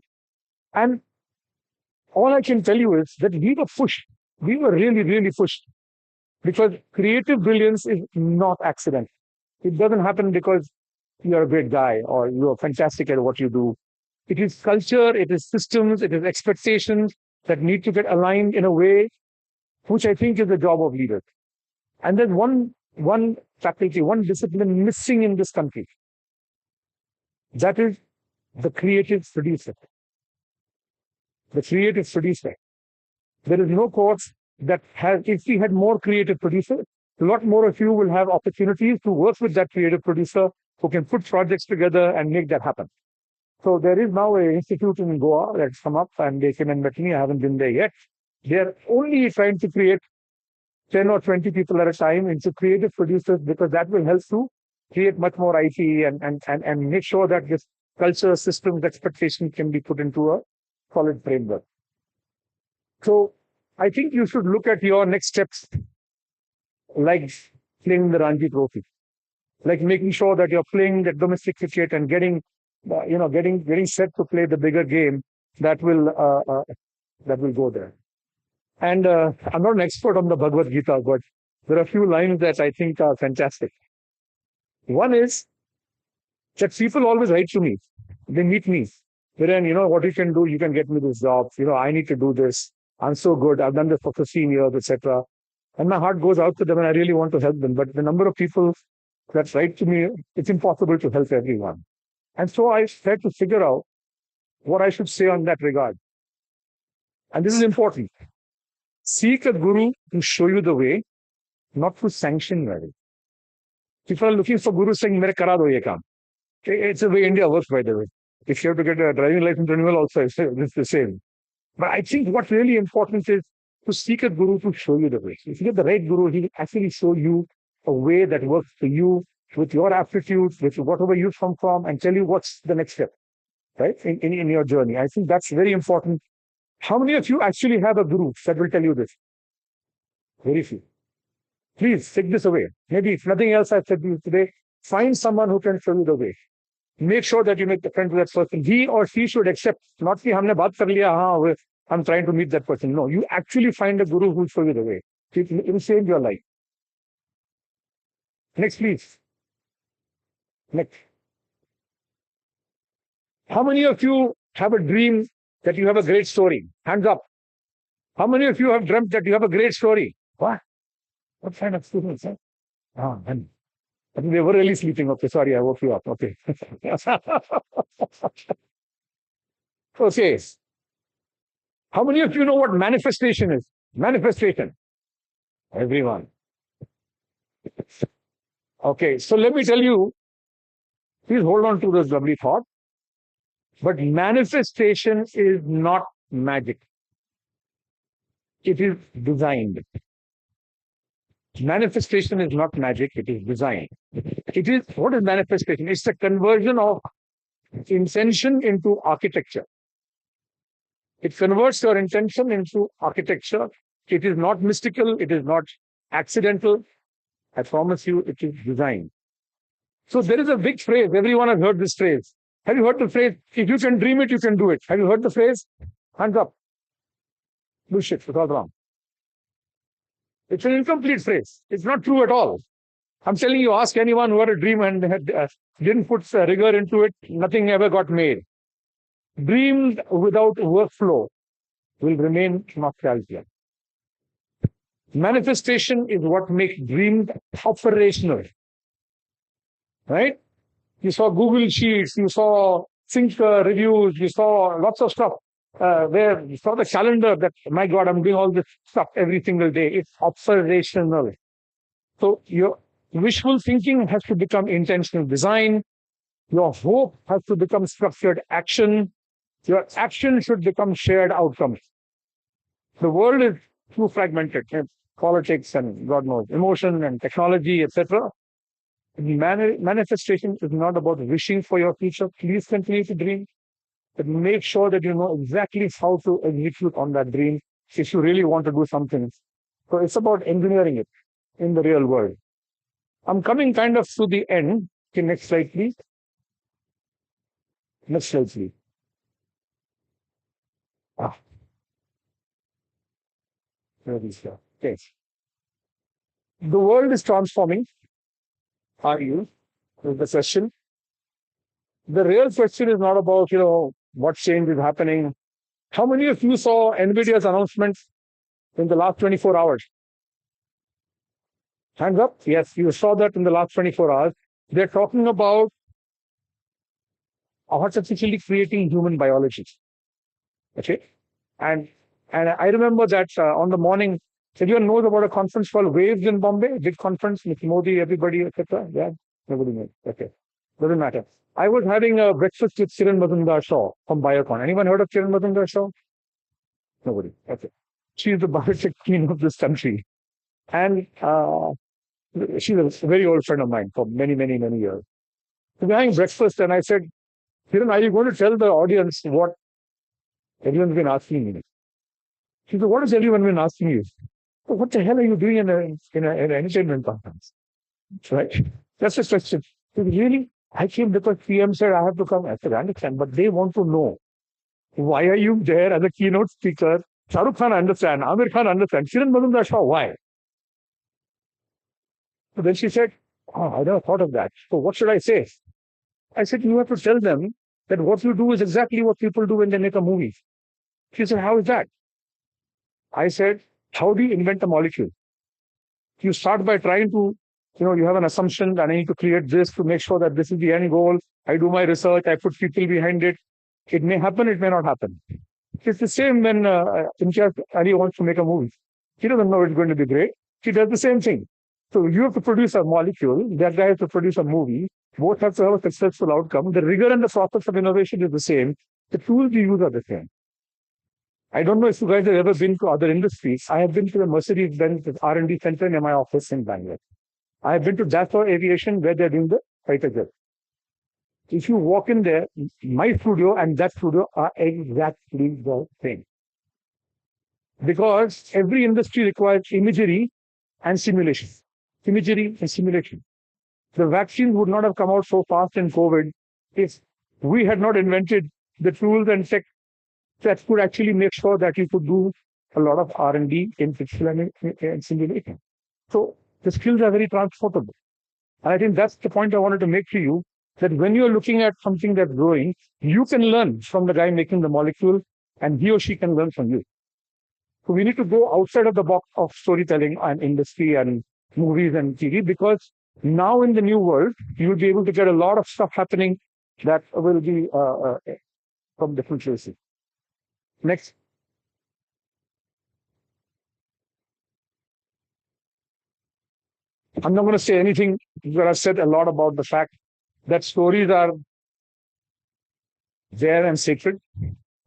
And all I can tell you is that we were pushed. We were really, really pushed. Because creative brilliance is not accidental. It doesn't happen because you're a great guy or you're fantastic at what you do. It is culture, it is systems, it is expectations that need to get aligned in a way which I think is the job of leaders. And there's one faculty, one discipline missing in this country. That is the creative producer. The creative producer. There is no course that has, if we had more creative producers, a lot more of you will have opportunities to work with that creative producer who can put projects together and make that happen. So there is now an institute in Goa that's come up and they came and met me. I haven't been there yet. They're only trying to create 10 or 20 people at a time into creative producers because that will help to create much more IP and make sure that this culture, systems, expectation can be put into a solid framework. So I think you should look at your next steps like playing the Ranji Trophy, like making sure that you're playing the domestic cricket and getting set to play the bigger game that will go there. And I'm not an expert on the Bhagavad Gita, but there are a few lines that I think are fantastic. One is that people always write to me. They meet me. Viren, what you can do, you can get me this job. I need to do this. I'm so good. I've done this for 15 years, etc. And my heart goes out to them and I really want to help them. But the number of people that write to me, it's impossible to help everyone. And so I tried to figure out what I should say on that regard. And this is important. Seek a guru to show you the way, not to sanction your way. People are looking for gurus saying, "Mere kara do ye kaam." It's the way India works, by the way. If you have to get a driving license renewal, also it's the same. But I think what's really important is to seek a guru to show you the way. If you get the right guru, he will actually show you a way that works for you, with your aptitudes, with whatever you come from, and tell you what's the next step, right, in your journey. I think that's very important. How many of you actually have a guru that will tell you this? Very few. Please take this away. Maybe if nothing else I've said to you today, find someone who can show you the way. Make sure that you make the friend to that person. He or she should accept, not कि हमने बात कर लिया, हाँ, I'm trying to meet that person. No, you actually find a guru who will show you the way. It will save your life. Next, please. Next. How many of you have a dream that you have a great story? Hands up. How many of you have dreamt that you have a great story? What? What kind of students? Huh? Oh, and they were really sleeping. Okay, sorry, I woke you up. Okay. Okay. How many of you know what manifestation is? Manifestation. Everyone. Okay, so let me tell you, please hold on to this lovely thought. But manifestation is not magic. It is designed. Manifestation is not magic, it is designed. It is, what is manifestation? It's the conversion of intention into architecture. It converts your intention into architecture. It is not mystical, it is not accidental. I promise you, it is designed. So there is a big phrase, everyone has heard this phrase. Have you heard the phrase, if you can dream it, you can do it? Have you heard the phrase? Hands up. Bullshit, it's all wrong. It's an incomplete phrase. It's not true at all. I'm telling you, ask anyone who had a dream and didn't put rigor into it, nothing ever got made. Dreams without workflow will remain nostalgia. Manifestation is what makes dreams operational. Right? You saw Google Sheets, you saw Think reviews, you saw lots of stuff where you saw the calendar that, my God, I'm doing all this stuff every single day. It's operational. So your wishful thinking has to become intentional design. Your hope has to become structured action. Your action should become shared outcomes. The world is too fragmented. Politics and God knows, emotion and technology, etc. Manifestation is not about wishing for your future. Please continue to dream, but make sure that you know exactly how to execute on that dream if you really want to do something. So it's about engineering it in the real world. I'm coming kind of to the end. Okay, next slide, please. Next slide, please. There we go. Okay. The world is transforming. Are you? Is the question. The real question is not about, what change is happening. How many of you saw NVIDIA's announcements in the last 24 hours? Hands up. Yes, you saw that in the last 24 hours. They're talking about artificially creating human biology. Okay. And I remember that on the morning, everyone knows about a conference called Waves in Bombay, big conference with Modi, everybody, etc. Yeah, nobody knows. Okay, doesn't matter. I was having a breakfast with Kiran Mazumdar-Shaw from Biocon. Anyone heard of Kiran Mazumdar-Shaw? Nobody. Okay. She is the biotech queen of this country. And she's a very old friend of mine for many, many, many years. So we're having breakfast and I said, Kiran, are you going to tell the audience what everyone's been asking me? She said, what has everyone been asking you? What the hell are you doing in an entertainment conference? Right? That's the question. So really, I came because PM said I have to come. I said, I understand, but they want to know, why are you there as a keynote speaker? Shah Rukh Khan, understand. Amir Khan, understand. Kiran Mazumdar-Shaw, why? So then she said, I never thought of that. So what should I say? I said, you have to tell them that what you do is exactly what people do when they make a movie. She said, how is that? I said, how do you invent a molecule? You start by trying to, you have an assumption that I need to create this to make sure that this is the end goal. I do my research, I put people behind it. It may happen, it may not happen. It's the same when Imtiaz Ali wants to make a movie. He doesn't know it's going to be great. He does the same thing. So you have to produce a molecule, that guy has to produce a movie. Both have to have a successful outcome. The rigor and the process of innovation is the same. The tools you use are the same. I don't know if you guys have ever been to other industries. I have been to the Mercedes-Benz R&D center near my office in Bangalore. I have been to Dassault Aviation where they're doing the fighter jet. If you walk in there, my studio and that studio are exactly the same. Because every industry requires imagery and simulation. Imagery and simulation. The vaccines would not have come out so fast in COVID if we had not invented the tools and tech that could actually make sure that you could do a lot of R&D in pixel and simulation. So the skills are very transportable. And I think that's the point I wanted to make to you, that when you're looking at something that's growing, you can learn from the guy making the molecule, and he or she can learn from you. So we need to go outside of the box of storytelling and industry and movies and TV, because now in the new world, you'll be able to get a lot of stuff happening that will be from different places. Next. I'm not going to say anything, but I've said a lot about the fact that stories are there and sacred.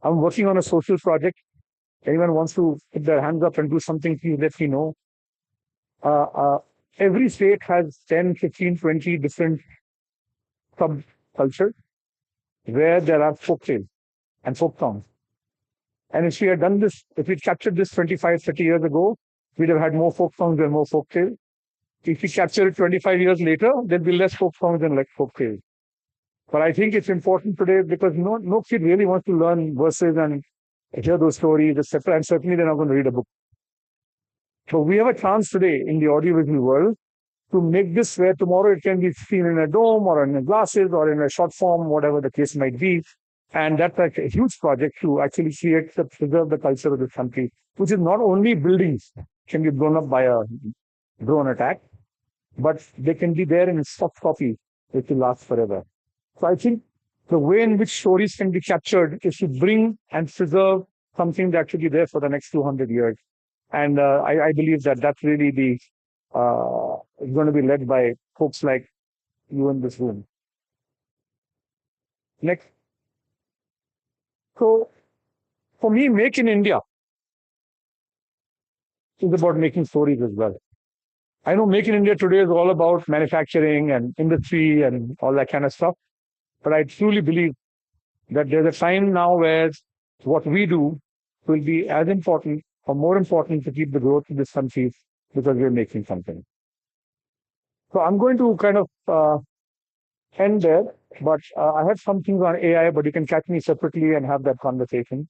I'm working on a social project. Anyone wants to put their hands up and do something, please let me know. Every state has 10, 15, 20 different subcultures where there are folk tales and folk songs. And if we had done this, if we captured this 25, 30 years ago, we'd have had more folk songs and more folk tales. If we capture it 25 years later, there'll be less folk songs and like folk tales. But I think it's important today because no kid really wants to learn verses and hear those stories, etc. And certainly they're not going to read a book. So we have a chance today in the audiovisual world to make this where tomorrow it can be seen in a dome or in glasses or in a short form, whatever the case might be. And that's like a huge project to actually preserve the culture of this country, which is not only buildings can be blown up by a drone attack, but they can be there in a soft copy, which will last forever. So I think the way in which stories can be captured is to bring and preserve something that should be there for the next 200 years. And I believe that that's really going to be led by folks like you in this room. Next. So for me, Make in India is about making stories as well. I know Make in India today is all about manufacturing and industry and all that kind of stuff. But I truly believe that there's a time now where what we do will be as important or more important to keep the growth in this country because we're making something. So I'm going to kind of end there, but I have some things on AI, but you can catch me separately and have that conversation.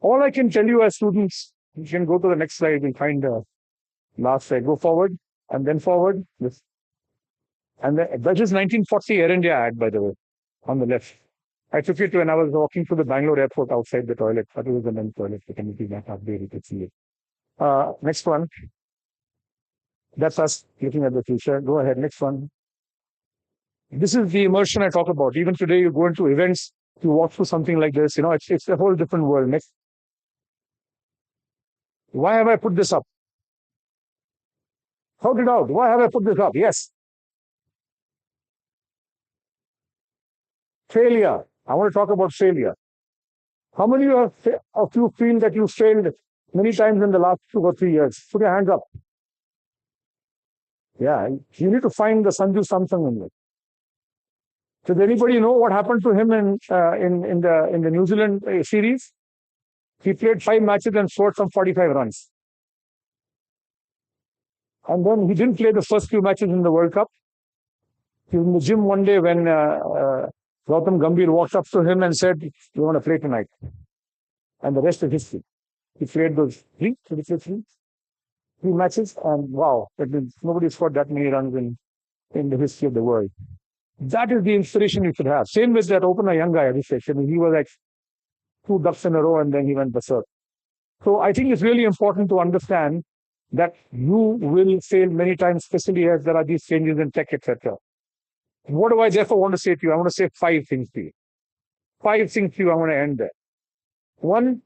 All I can tell you as students, you can go to the next slide and find the last slide. Go forward and then forward. This. And that is 1940 Air India ad, by the way, on the left. I took it when I was walking to the Bangalore airport outside the toilet. That was the men's toilet. You can see that up there, you can see it. Next one. That's us looking at the future. Go ahead, next one. This is the immersion I talk about. Even today, you go into events, you walk through something like this, it's a whole different world. Next. Why have I put this up? Shout it out. Why have I put this up? Yes. Failure. I want to talk about failure. How many of you feel that you failed many times in the last 2 or 3 years? Put your hands up. Yeah, you need to find the Sanju Samsung in it. Does anybody know what happened to him in the New Zealand series? He played 5 matches and scored some 45 runs. And then he didn't play the first few matches in the World Cup. He was in the gym one day when Gautam Gambhir walked up to him and said, "You want to play tonight?" And the rest is history. He played those three matches, and wow, that means nobody scored that many runs in the history of the world. That is the inspiration you should have. Same with that opener, young guy, Abhishek. He was like 2 ducks in a row, and then he went berserk. So I think it's really important to understand that you will fail many times, especially as there are these changes in tech, etc. What do I therefore want to say to you? I want to say 5 things to you. 5 things to you. I want to end there. One,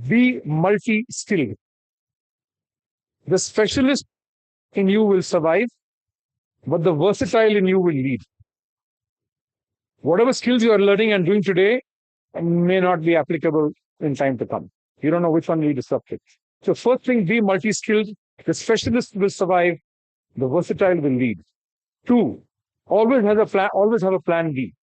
be multi-skilled. The specialist in you will survive, but the versatile in you will lead. Whatever skills you are learning and doing today may not be applicable in time to come. You don't know which one will be disrupted. So first thing, be multi-skilled. The specialist will survive. The versatile will lead. 2, always have a plan B.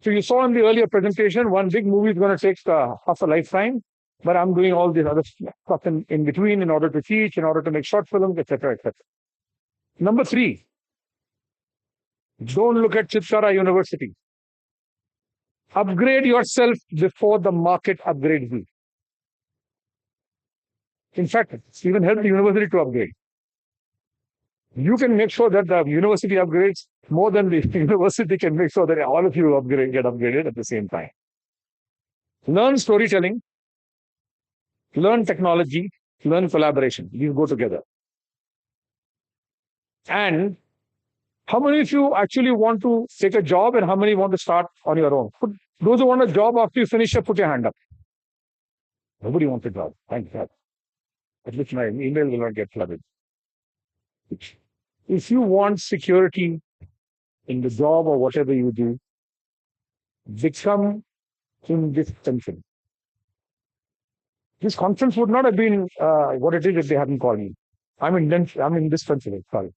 So you saw in the earlier presentation, one big movie is going to take half a lifetime, but I'm doing all this other stuff in between in order to teach, in order to make short films, etc., etc. Number 3, don't look at Chitkara University. Upgrade yourself before the market upgrades you. In fact, even help the university to upgrade. You can make sure that the university upgrades more than the university can make sure that all of you get upgraded at the same time. Learn storytelling, learn technology, learn collaboration. These go together. And how many of you actually want to take a job and how many want to start on your own? Those who want a job after you finish, put your hand up. Nobody wants a job. Thank God. At least my email will not get flooded. If you want security in the job or whatever you do, become indispensable. This conference would not have been what it is if they hadn't called me. I'm indispensable. Sorry.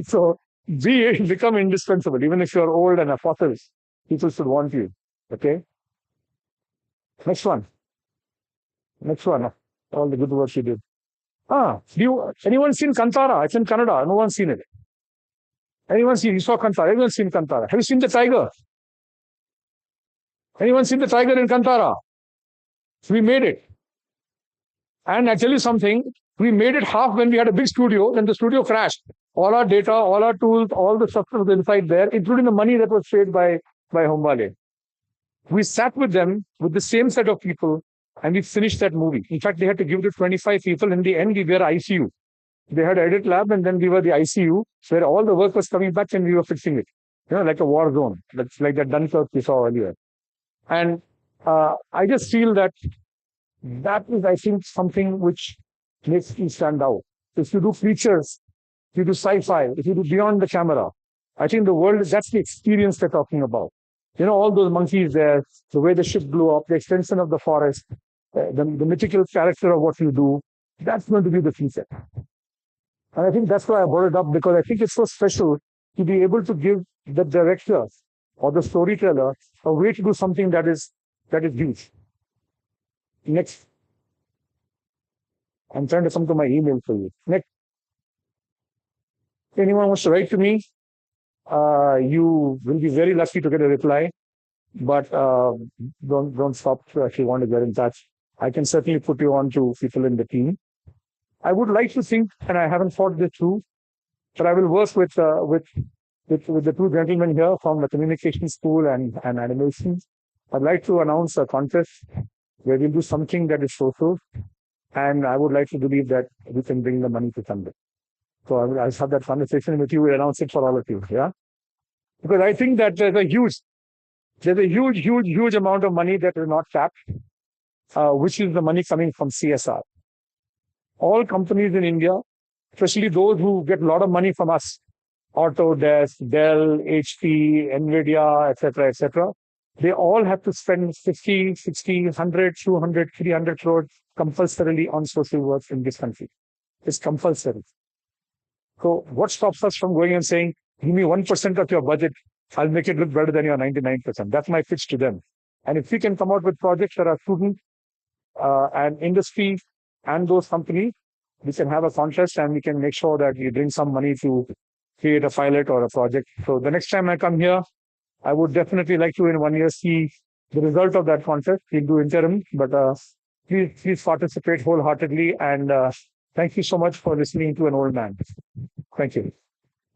So become indispensable. Even if you're old and apostles, people should want you. Okay. Next one. All the good work you did. Anyone seen Kantara? It's in Kannada. No one's seen it. You saw Kantara. Everyone's seen Kantara. Have you seen the tiger? Anyone seen the tiger in Kantara? We made it. And I tell you something, we made it half when we had a big studio, then the studio crashed. All our data, all our tools, all the stuff was inside there, including the money that was paid by Hombale. We sat with them, with the same set of people, and we finished that movie. In fact, they had to give it to 25 people. In the end, we were ICU. They had edit lab, and then we were the ICU, where all the work was coming back and we were fixing it. Like a war zone. That's like that Dunkirk we saw earlier. And I just feel that is, I think, something which makes me stand out. If you do features, if you do sci-fi, if you do beyond the camera, I think the world, that's the experience they're talking about. All those monkeys there, the way the ship blew up, the extension of the forest, the mythical character of what you do, that's going to be the future. And I think that's why I brought it up, because I think it's so special to be able to give the director or the storyteller a way to do something that is huge. Next. I'm trying to come to my email for you. Next. Anyone wants to write to me, you will be very lucky to get a reply. But don't stop if you want to get in touch. I can certainly put you on to people in the team. I would like to think, and I haven't thought this through, but I will work with the two gentlemen here from the communication school and animation. I'd like to announce a contest where we'll do something that is social, and I would like to believe that we can bring the money to somebody. So I'll have that conversation with you. We'll announce it for all of you. Yeah, because I think that there's a huge amount of money that is not tapped, which is the money coming from CSR. All companies in India, especially those who get a lot of money from us, Autodesk, Dell, HP, Nvidia, etc., they all have to spend 50, 60, 100, 200, 300 crores compulsorily on social work in this country. It's compulsory. So what stops us from going and saying, give me 1% of your budget, I'll make it look better than your 99%. That's my pitch to them. And if we can come out with projects that are student and industry and those companies, we can have a contest and we can make sure that we bring some money to create a pilot or a project. So the next time I come here, I would definitely like to in 1 year see the result of that contest. We'll do interim, but please participate wholeheartedly. And thank you so much for listening to an old man. Thank you.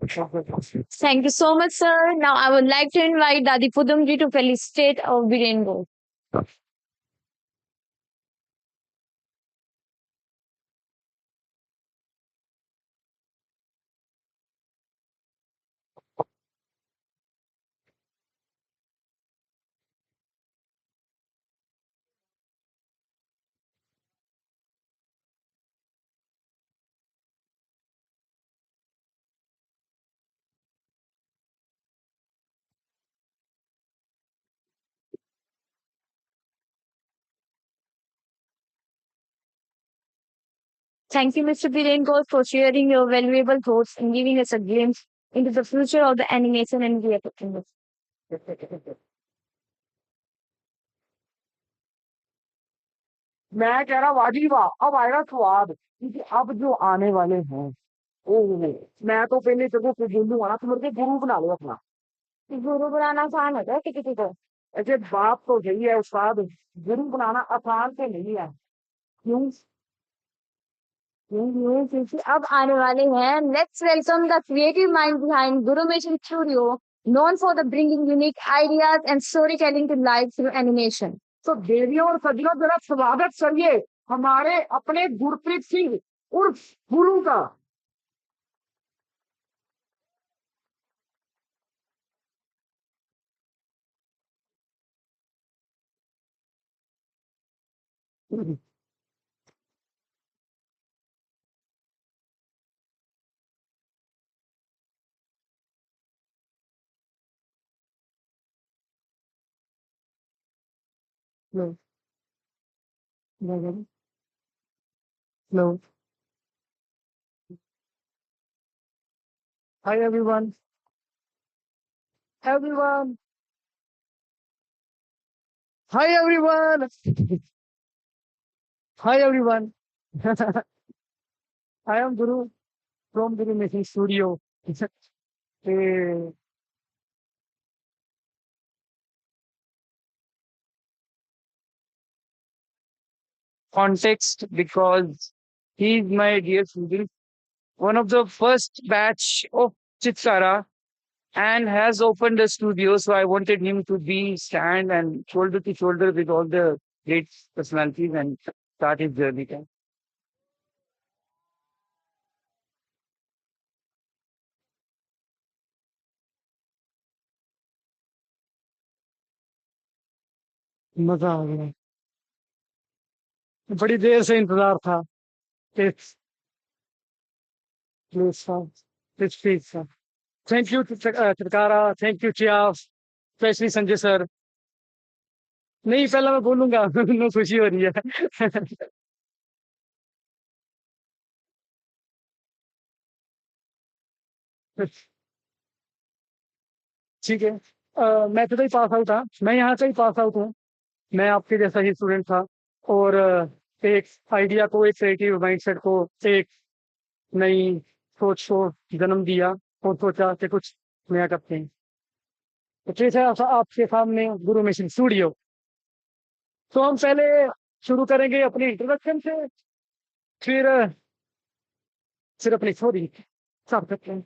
Thank you so much, sir. Now I would like to invite Dadi Pudumji to felicitate our Birengo. Thank you, Mr. Biren Kaur, for sharing your valuable thoughts and giving us a glimpse into the future of the animation and VFX industry. मैं कह रहा वादी वाह अब आएगा स्वाद क्योंकि अब जो आने वाले हैं ओ मैं तो पहले तेरे को बोलूंगा ना तुम मेरे को गुरु बना लो अपना गुरु बनाना आसान होता है किसी को। ऐसे बात तो यही है उस्ताद गुरु बनाना आसान से नहीं है क्यों क्योंकि अब आने वाले हैं। Let's welcome the creative mind behind Gurumation studio, known for the bringing unique ideas and storytelling to life through animation. तो देवियों और सज्जनों जरा स्वागत करिए हमारे अपने गुरप्रीत सिंह उर्फ गुरु का No, no, no. Hi everyone. Everyone. Hi everyone. Hi everyone. I am Guru from Guru Making Studio. Eh, Context because he is my dear student, one of the first batch of Chitkara and has opened a studio. So I wanted him to be stand and shoulder to shoulder with all the great personalities and start his journey. मजा आ गया बड़ी देर से इंतजार था इस place का इस speech का thank you Chitkara thank you चियाफ स्पेशली संजय सर नहीं पहला मैं बोलूंगा नो खुशी हो रही है ठीक है मैं तो ही पास आउट था मैं यहाँ से ही पास आउट हूँ मैं आपके जैसा ही स्टूडेंट था और एक आइडिया को एक क्रिएटिव माइंडसेट को एक नई सोच को जन्म दिया और सोचा कि कुछ नया करते हैं तो ठीक है आपके सामने गुरु मिशन स्टूडियो तो हम पहले शुरू करेंगे अपनी इंट्रोडक्शन से फिर फिर अपनी स्टोरी स्टार्ट करते हैं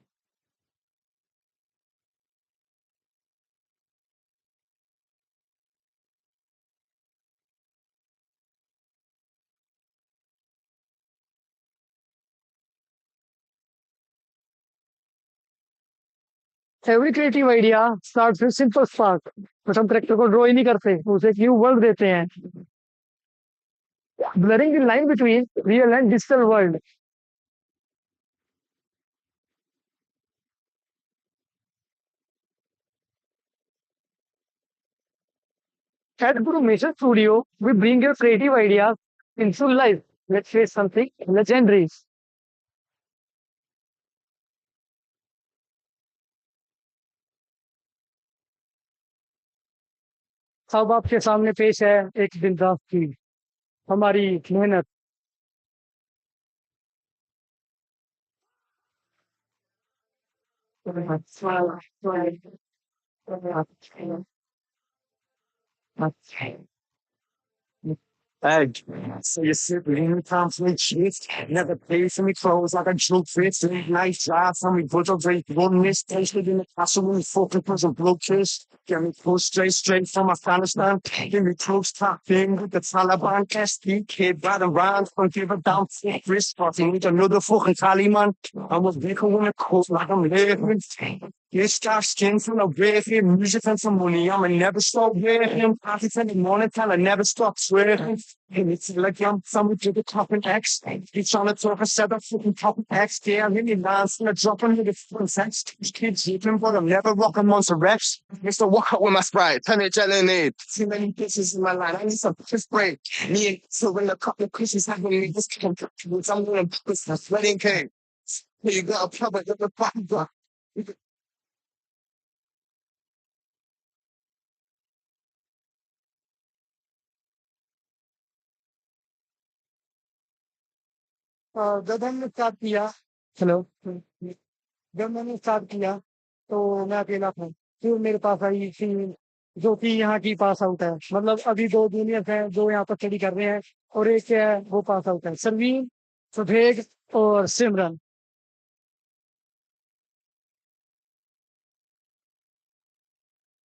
every creative idea start with simple spark बस हम करेक्टर को ड्रॉ ही नहीं करते उसे एक न्यू वर्ल्ड देते हैं blurring the line between real and digital world. At Guru Mission Studio, we bring your creative ideas into life. Let's face something legendary. अब आपके सामने पेश है एक बिंदास की हमारी मेहनत Egg. So you sit in conflict shit, never pay for me clothes like a joke fits, nice job for me, put up great one miss, tasted in the castle when fucking put some bloaters, get me close straight from Afghanistan, give me close top thing with the Taliban, SD kid right around, don't give a damn fuck wrist, fucking with another fucking Taliban, I was making one of course like I'm living, You start skin from the red hair, music from some money. I'ma never stop wearing. After the morning time, I never stop swearing. And it's like I'm someone to the top and X. It's on the top of 7 fucking top and X. Yeah, I'm really nice. I'm dropping with the front sex. Kids sleeping, but I'm never rocking Monster Rex. Used to walk out with my Sprite. Tell me, Jelly need. Too many bitches in my line. I need some piss break. Me and so when a couple of Christians have me, this can't I'm gonna put this wedding cake. Here you go, probably the bottom. जब हमने start किया hello जब मैंने start किया तो मैं अकेला था फिर मेरे पास आई थी जो कि यहाँ की पास आउट है मतलब अभी दो जूनियर्स हैं जो यहाँ पर स्टडी कर रहे हैं और एक है वो पास आउट है सरवीन सुभेग और सिमरन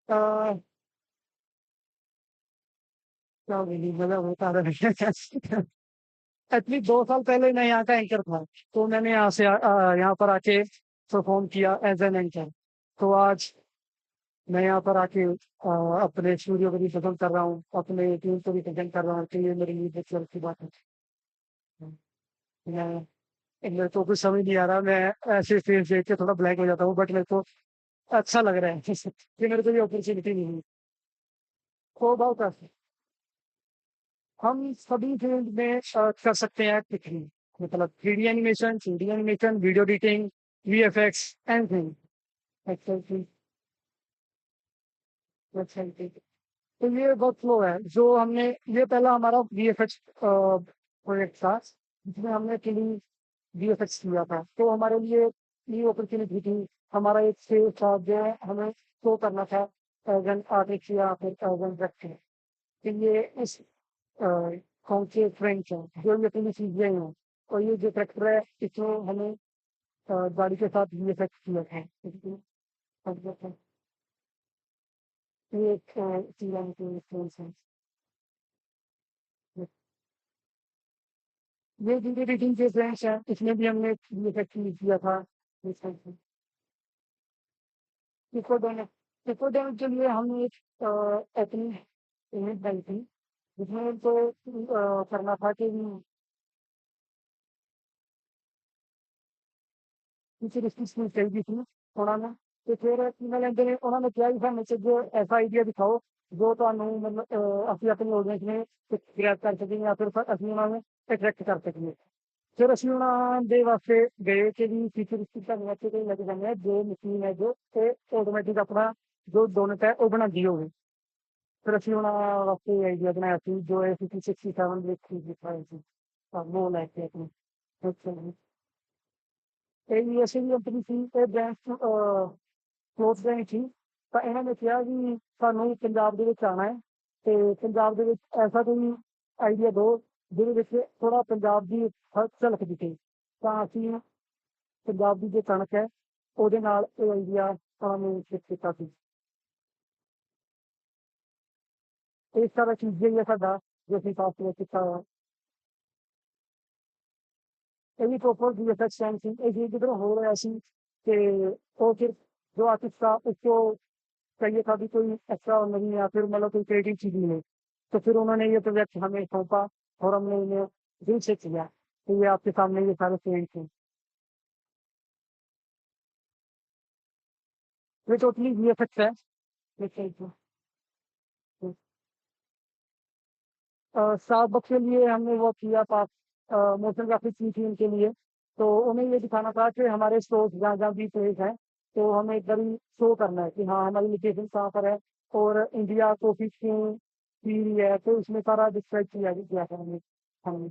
अह, क्या बोली मतलब होता रहा एटलीस्ट 2 साल पहले मैं यहाँ का एंकर था तो मैंने यहाँ से यहाँ पर आके परफॉर्म किया एज एन एंकर तो आज मैं यहाँ पर आके अपने स्टूडियो को भी पसंद कर रहा हूँ अपने टीम को भी पसंद कर रहा हूँ तो ये मेरे लिए बहुत गर्व की बात है मैं मेरे को कुछ समझ नहीं आ रहा मैं ऐसे फेस देख के थोड़ा ब्लैंक हो जाता हूँ बट मेरे को अच्छा लग रहा है कि मेरे को ये अपॉर्चुनिटी नहीं हुई तो बहुत हम सभी फील्ड में कर सकते हैं कुछ भी मतलब 3D animation 2D animation video editing VFX anything actually तो ये वर्क फ्लो है जो हमने ये पहला हमारा VFX प्रोजेक्ट था जिसमें हमने फिल्म VFX किया था तो हमारे लिए ये अपॉर्चुनिटी थी हमारा एक स्टेज था जो हमें शो करना था एज एन आर्टिस्ट या फिर एज एन डायरेक्टर तो ये इस कौन से फ्रेंच है जो ये अपनी चीजें हैं और ये जो ट्रैक्टर है इसमें हमें गाड़ी के साथ VFX किया था ये एक चीज है ये वीडियो एडिटिंग के फ्रेंड्स हैं इसमें भी हमने VFX यूज किया था इसको देने इसको देने के लिए हमने एक अपनी इमेज बनाई थी जिसमें तो करना था कि किसी रिस्ट्रिक्शन चाहिए थी थोड़ा ना तो फिर ईमेल ने उन्होंने क्या ही था जो ऐसा आइडिया दिखाओ जो ਤੁਹਾਨੂੰ मतलब ਅਸੀਂ ਆਪਣੀ ਆਡੀਅנס ਨੇ ਗ੍ਰੈਬ ਕਰ ਸਕੀਏ ਜਾਂ ਫਿਰ ਅਸੀਂ ਉਹਨਾਂ ਨੂੰ ਅਟਰੈਕਟ ਕਰ ਸਕੀਏ ਫਿਰ ਅਸੀਂ ਉਹਨਾਂ ਦੇ ਵਾਸਤੇ ਗਏ ਕਿ ਵੀ ਫਿਊਚਰਿਸਟਿਕ ਤੁਹਾਨੂੰ ਇੱਥੇ ਕੋਈ ਲੱਗ ਜਾਂਦੇ ਆ ਜੋ ਮਸ਼ੀਨ ਹੈ ਜੋ ਇਹ ਆਟੋਮੈਟਿਕ ਆਪਣਾ ਜੋ ਡੋਨਟ ਹੈ ਉਹ ਬਣਾਉਂਦੀ ਹੋਵੇ ਫਿਰ ਅਸੀਂ ਉਹਨਾਂ ਵਾਸਤੇ ਆਈਡੀਆ ਬਣਾਇਆ ਸੀ ਜੋ ਇਹ 67 ਵਿੱਚ ਦਿਖਾਇਆ ਸੀ ਤਾਂ ਉਹ ਲੈ ਕੇ ਆਪਣੀ ਇਹ ਅਸੀਂ ਵੀ ਆਪਣੀ ਸੀ ਤੇ ਬ੍ਰਾਂਚ ਕਲੋਥ ਦੇਣੀ ਸੀ ਤਾਂ ਇਹਨਾਂ ਨੇ ਕਿਹਾ ਵੀ ਸਾਨੂੰ ਪੰਜਾਬ ਦੇ ਵਿੱਚ ਆਉਣਾ ਹੈ ਤੇ ਪੰਜਾਬ ਦੇ ਵਿੱਚ ਐਸਾ ਕੋਈ ਆਈਡੀਆ ਦਿਓ ਜਿਹਦੇ ਵਿੱਚ ਥੋੜਾ ਪੰਜਾਬ ਦੀ ਝਲਕ ਦਿਖੇ ਤਾਂ ਅਸੀਂ ਪੰਜਾਬ ਦੀ ਜੋ ਕਣਕ ਹੈ ਉਹਦੇ ਨਾਲ ਇਹ ਆਈਡੀਆ ਉਹਨਾਂ ਨੇ ਫਿਟ ਕੀਤਾ ਸੀ ਇਸ ਤਰ੍ਹਾਂ ਚੀਜ਼ਾਂ ਹੀ ਹੈ ਸਾਡਾ ਜੋ ਅਸੀਂ ਸਾਫ ਕੀਤਾ ਹੋਇਆ ਇਹ ਵੀ ਪ੍ਰੋਪਰ VFX ਸੀ ਇਹ ਜੀ ਜਦੋਂ ਹੋ ਰਿਹਾ ਸੀ ਕਿ ਉਹ ਫਿਰ जो आर्टिस्ट था उसको चाहिए था भी कोई एक्स्ट्रा नहीं या फिर मतलब कोई क्रिएटिव चीज मिले तो फिर उन्होंने ये प्रोजेक्ट हमें सौंपा और हमने इन्हें दिल से किया तो ये आपके सामने ये सारे पेंट थे ये टोटली VFX है सात बक्स के लिए हमने वो किया था मोशन ग्राफिक्स की थी उनके लिए तो उन्हें ये दिखाना था कि हमारे स्टोर्स जहाँ जहाँ भी प्लेस है तो हमें एक बार शो करना है कि हाँ हमारी लोकेशन कहाँ पर है और इंडिया को फिश की है तो उसमें सारा डिस्क्राइब किया था हमने हमने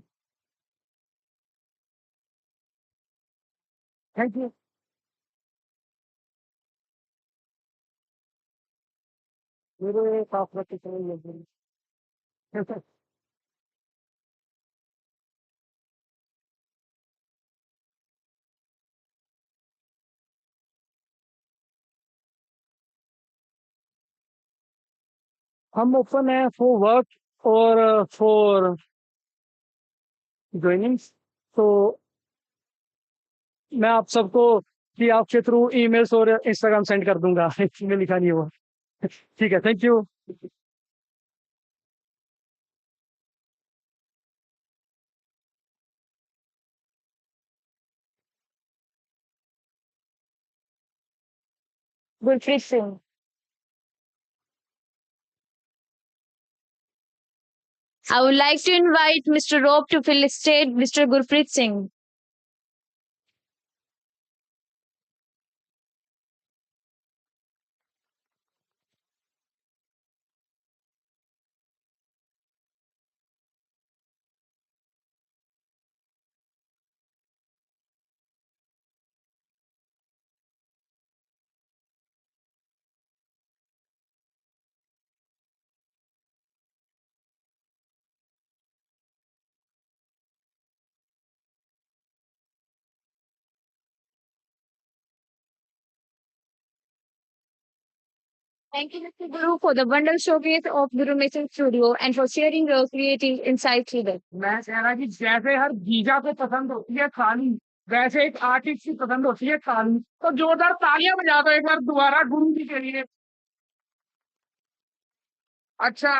थैंक यू मेरे साफ रख के चले हम ओपन है फॉर वर्क और फॉर ज्वाइनिंग्स तो मैं आप सबको कि आपके थ्रू ईमेल्स और इंस्टाग्राम सेंड कर दूंगा। इसमें लिखा नहीं हुआ। ठीक है, thank you. Gurpreet Singh. I would like to invite Mr. Rob to fill the stage, Mr. Gurpreet Singh. Thank you, Mr. Guru, for the wonderful showcase of Guru Mission Studio and for sharing your creative insights with us. मैं कह रहा कि जैसे हर Giza को पसंद होती है थाली, वैसे एक आर्टिस्ट की पसंद होती है थाली। तो जोरदार तालियां बजा दो एक बार दोबारा गुरु जी के लिए। अच्छा,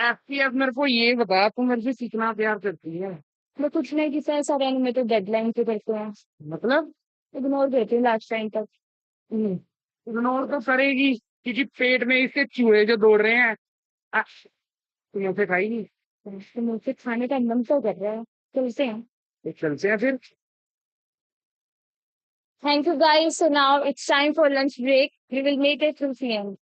एफपीएफ मेरे को ये बता, तू मेरे से सीखना प्यार करती है? मैं कुछ नहीं कि सर सारे में तो डेडलाइन पे करते हैं, मतलब इग्नोर करते हैं लास्ट टाइम तक। इग्नोर तो करेगी क्योंकि पेट में इसके चूहे जो दौड़ रहे हैं। तू मुझसे खाएगी? तो मुझसे खाने का मन तो कर रहा है, चलते हैं। तो चलते हैं फिर। Thank you guys. So now it's time for lunch break. We will meet at 2 p.m.